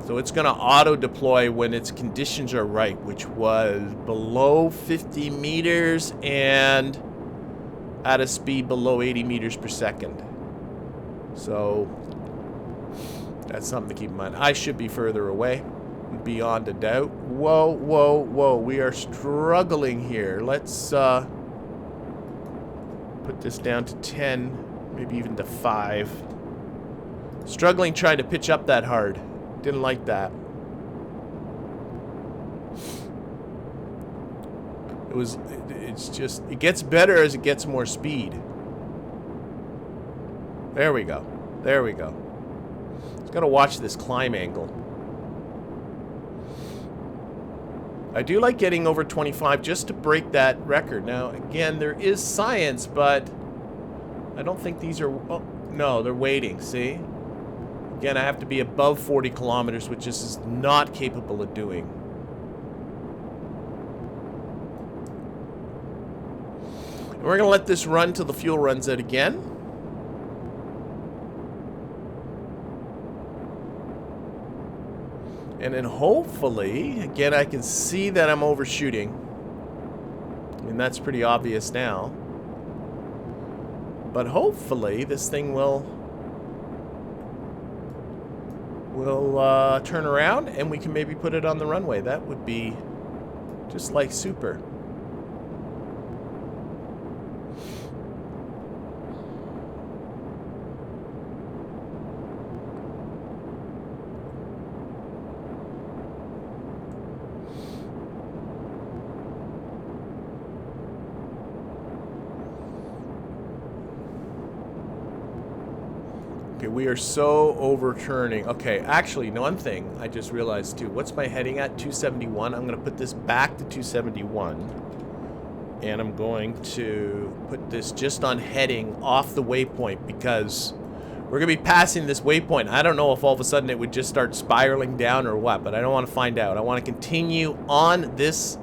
So it's going to auto-deploy when its conditions are right, which was below 50 meters and at a speed below 80 meters per second. So that's something to keep in mind. I should be further away, beyond a doubt. Whoa. We are struggling here. Let's put this down to 10. Maybe even to 5. Struggling trying to pitch up that hard. Didn't like that. It's just, it gets better as it gets more speed. There we go. There we go. Just gotta watch this climb angle. I do like getting over 25 just to break that record. Now, again, there is science, but I don't think these are... Oh, no, they're waiting, see? Again, I have to be above 40 kilometers, which this is not capable of doing. And we're going to let this run till the fuel runs out again. And then hopefully, again, I can see that I'm overshooting. And that's pretty obvious now. But hopefully, this thing will turn around and we can maybe put it on the runway. That would be just like super. Okay, we are so overturning. Okay, actually, one thing I just realized too. What's my heading at? 271. I'm going to put this back to 271. And I'm going to put this just on heading off the waypoint because we're going to be passing this waypoint. I don't know if all of a sudden it would just start spiraling down or what, but I don't want to find out. I want to continue on this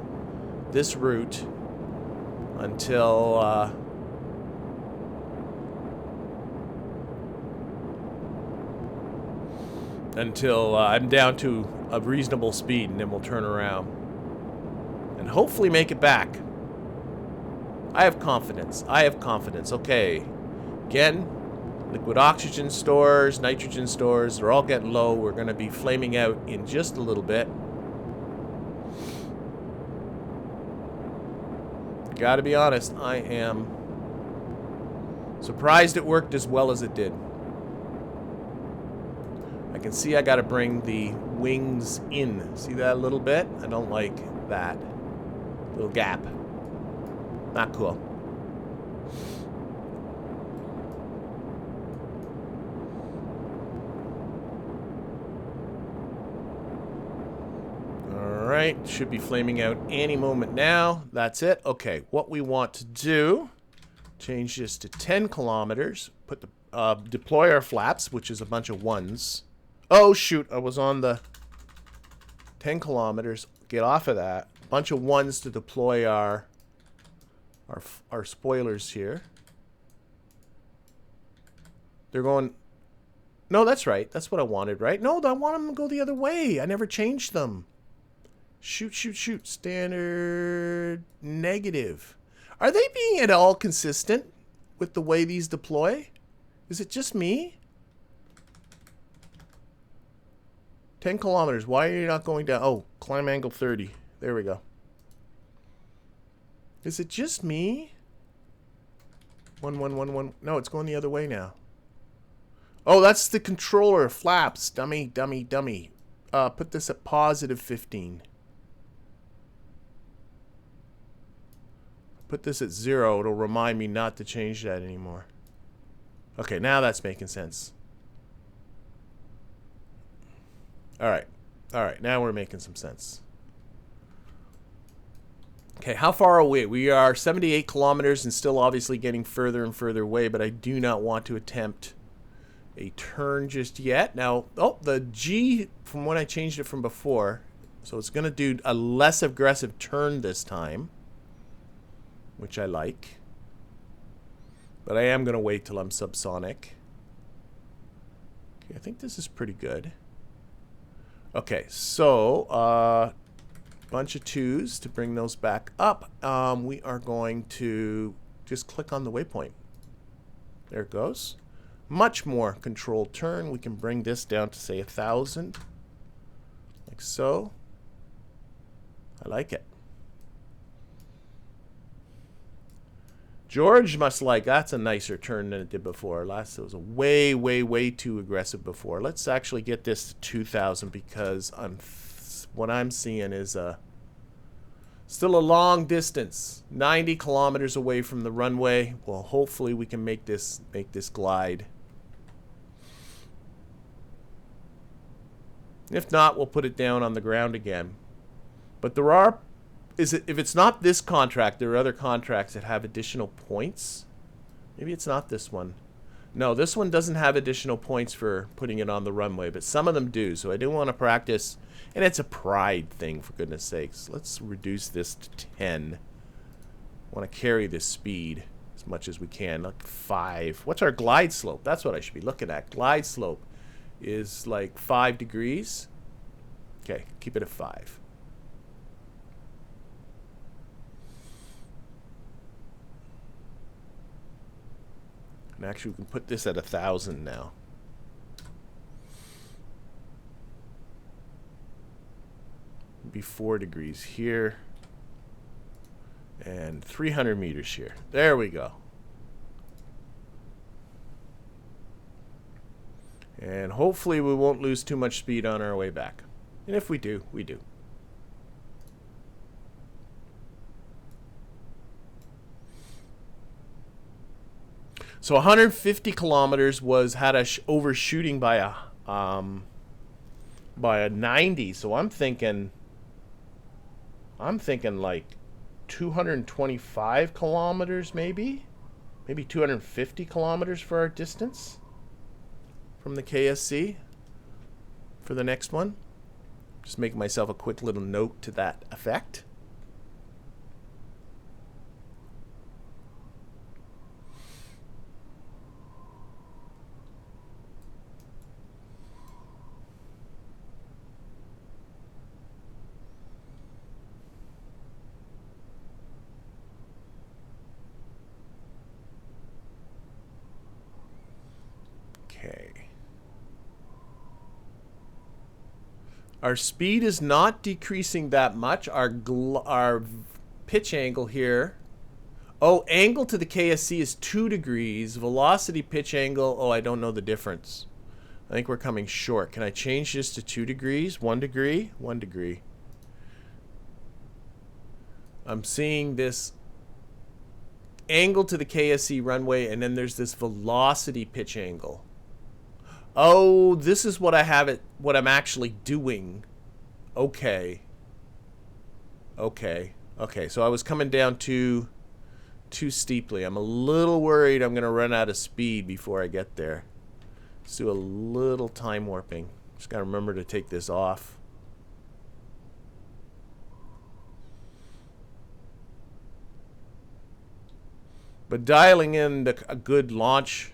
route until... until I'm down to a reasonable speed, and then we'll turn around and hopefully make it back. I have confidence. I have confidence. Okay. Again, liquid oxygen stores, nitrogen stores, they're all getting low. We're going to be flaming out in just a little bit. Gotta be honest, I am surprised it worked as well as it did. I can see I gotta bring the wings in. See that a little bit? I don't like that. Little gap. Not cool. Alright, should be flaming out any moment now. That's it. Okay, what we want to do, change this to 10 kilometers, put the deploy our flaps, which is a bunch of ones. Oh, shoot. I was on the 10 kilometers. Get off of that. Bunch of ones to deploy our spoilers here. They're going... No, that's right. That's what I wanted, right? No, I want them to go the other way. I never changed them. Shoot, shoot, shoot. Standard negative. Are they being at all consistent with the way these deploy? Is it just me? 10 kilometers. Why are you not going down? Oh, climb angle 30. There we go. Is it just me? 1, 1, 1, 1. No, it's going the other way now. Oh, that's the controller. Flaps. Dummy, dummy, dummy. Put this at positive 15. Put this at 0. It'll remind me not to change that anymore. Okay, now that's making sense. Alright. Alright, now we're making some sense. Okay, how far away? We are 78 kilometers and still obviously getting further and further away, but I do not want to attempt a turn just yet. Now, oh, the G from when I changed it from before, so it's going to do a less aggressive turn this time, which I like. But I am going to wait till I'm subsonic. Okay, I think this is pretty good. Okay, so bunch of 2s to bring those back up. We are going to just click on the waypoint. There it goes. Much more controlled turn. We can bring this down to say 1,000, like so. I like it. George must like, that's a nicer turn than it did before. Last, it was a way, way, way too aggressive before. Let's actually get this to 2,000 because what I'm seeing is still a long distance, 90 kilometers away from the runway. Well, hopefully we can make this glide. If not, we'll put it down on the ground again. But there are, if it's not this contract, there are other contracts that have additional points. Maybe it's not this one. No, this one doesn't have additional points for putting it on the runway, but some of them do. So I do want to practice, and it's a pride thing, for goodness sakes. Let's reduce this to 10. I want to carry this speed as much as we can, like 5. What's our glide slope? That's what I should be looking at. Glide slope is like 5 degrees. Okay, keep it at 5. And actually, we can put this at 1,000 now. Be 4 degrees here. And 300 meters here. There we go. And hopefully we won't lose too much speed on our way back. And if we do, we do. So 150 kilometers had a overshooting by a 90. So I'm thinking like 225 kilometers maybe 250 kilometers for our distance from the KSC for the next one. Just making myself a quick little note to that effect. Our speed is not decreasing that much. Our pitch angle here. Oh, angle to the KSC is 2 degrees. Velocity pitch angle. Oh, I don't know the difference. I think we're coming short. Can I change this to 2 degrees? 1 degree? 1 degree. I'm seeing this angle to the KSC runway, and then there's this velocity pitch angle. Oh, this is what I have it, what I'm actually doing. Okay. Okay. Okay, so I was coming down too steeply. I'm a little worried I'm going to run out of speed before I get there. Let's do a little time warping. Just got to remember to take this off. But dialing in a good launch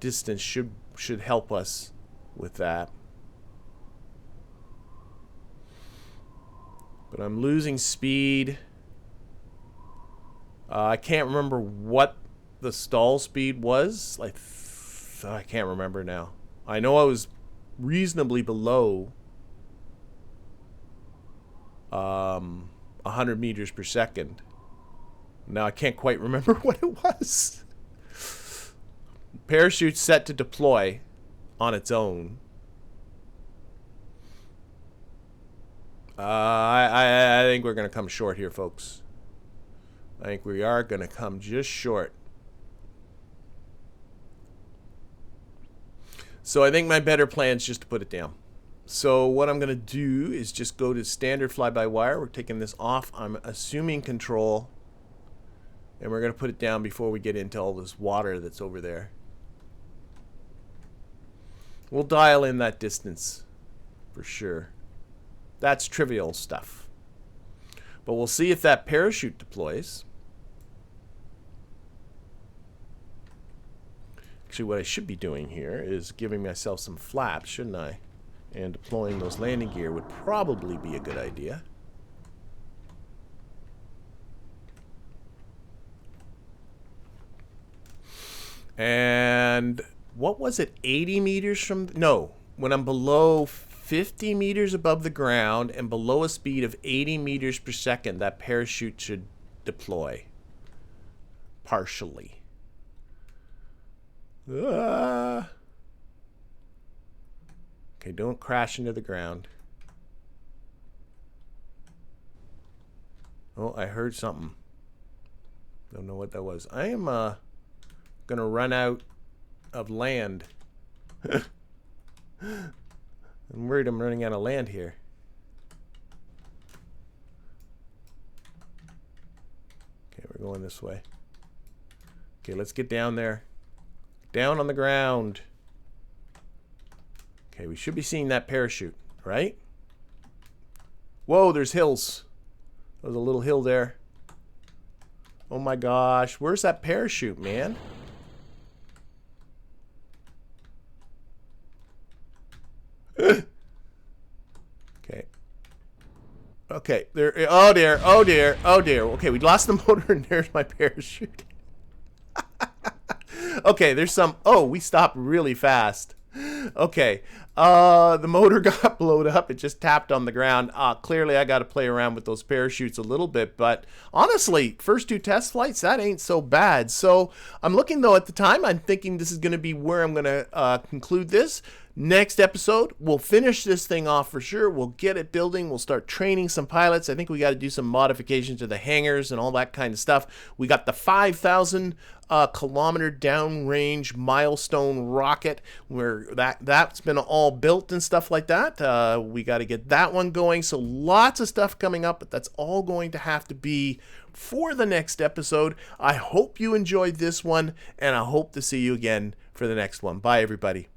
distance should help us with that. But I'm losing speed. I can't remember what the stall speed was. I can't remember now. I know I was reasonably below 100 meters per second. Now I can't quite remember what it was. Parachute set to deploy on its own. I think we're going to come short here, folks. I think we are going to come just short. So I think my better plan is just to put it down. So what I'm going to do is just go to standard fly-by-wire. We're taking this off. I'm assuming control. And we're going to put it down before we get into all this water that's over there. We'll dial in that distance for sure. That's trivial stuff. But we'll see if that parachute deploys. Actually, what I should be doing here is giving myself some flaps, shouldn't I? And deploying those landing gear would probably be a good idea. And what was it? 80 meters from... No, when I'm below 50 meters above the ground and below a speed of 80 meters per second, that parachute should deploy. partially. Okay, don't crash into the ground. Oh, I heard something. Don't know what that was. I am gonna run out of land. I'm worried I'm running out of land here. Okay, we're going this way. Okay, let's get down there. Down on the ground. Okay, we should be seeing that parachute, right? Whoa, there's hills. There's a little hill there. Oh my gosh, where's that parachute, man? Okay. Okay, there. Oh dear, oh dear, oh dear. Okay, we lost the motor and there's my parachute. Okay, there's some. Oh, we stopped really fast. Okay, the motor got blown up. It just tapped on the ground. Clearly, I got to play around with those parachutes a little bit. But honestly, first 2 test flights, that ain't so bad. So I'm looking, though, at the time, I'm thinking this is going to be where I'm going to conclude this. Next episode, we'll finish this thing off for sure. We'll get it building. We'll start training some pilots. I think we got to do some modifications to the hangars and all that kind of stuff. We got the 5,000 kilometer downrange milestone rocket where that's been all built and stuff like that. We got to get that one going. So lots of stuff coming up, but that's all going to have to be for the next episode. I hope you enjoyed this one, and I hope to see you again for the next one. Bye, everybody.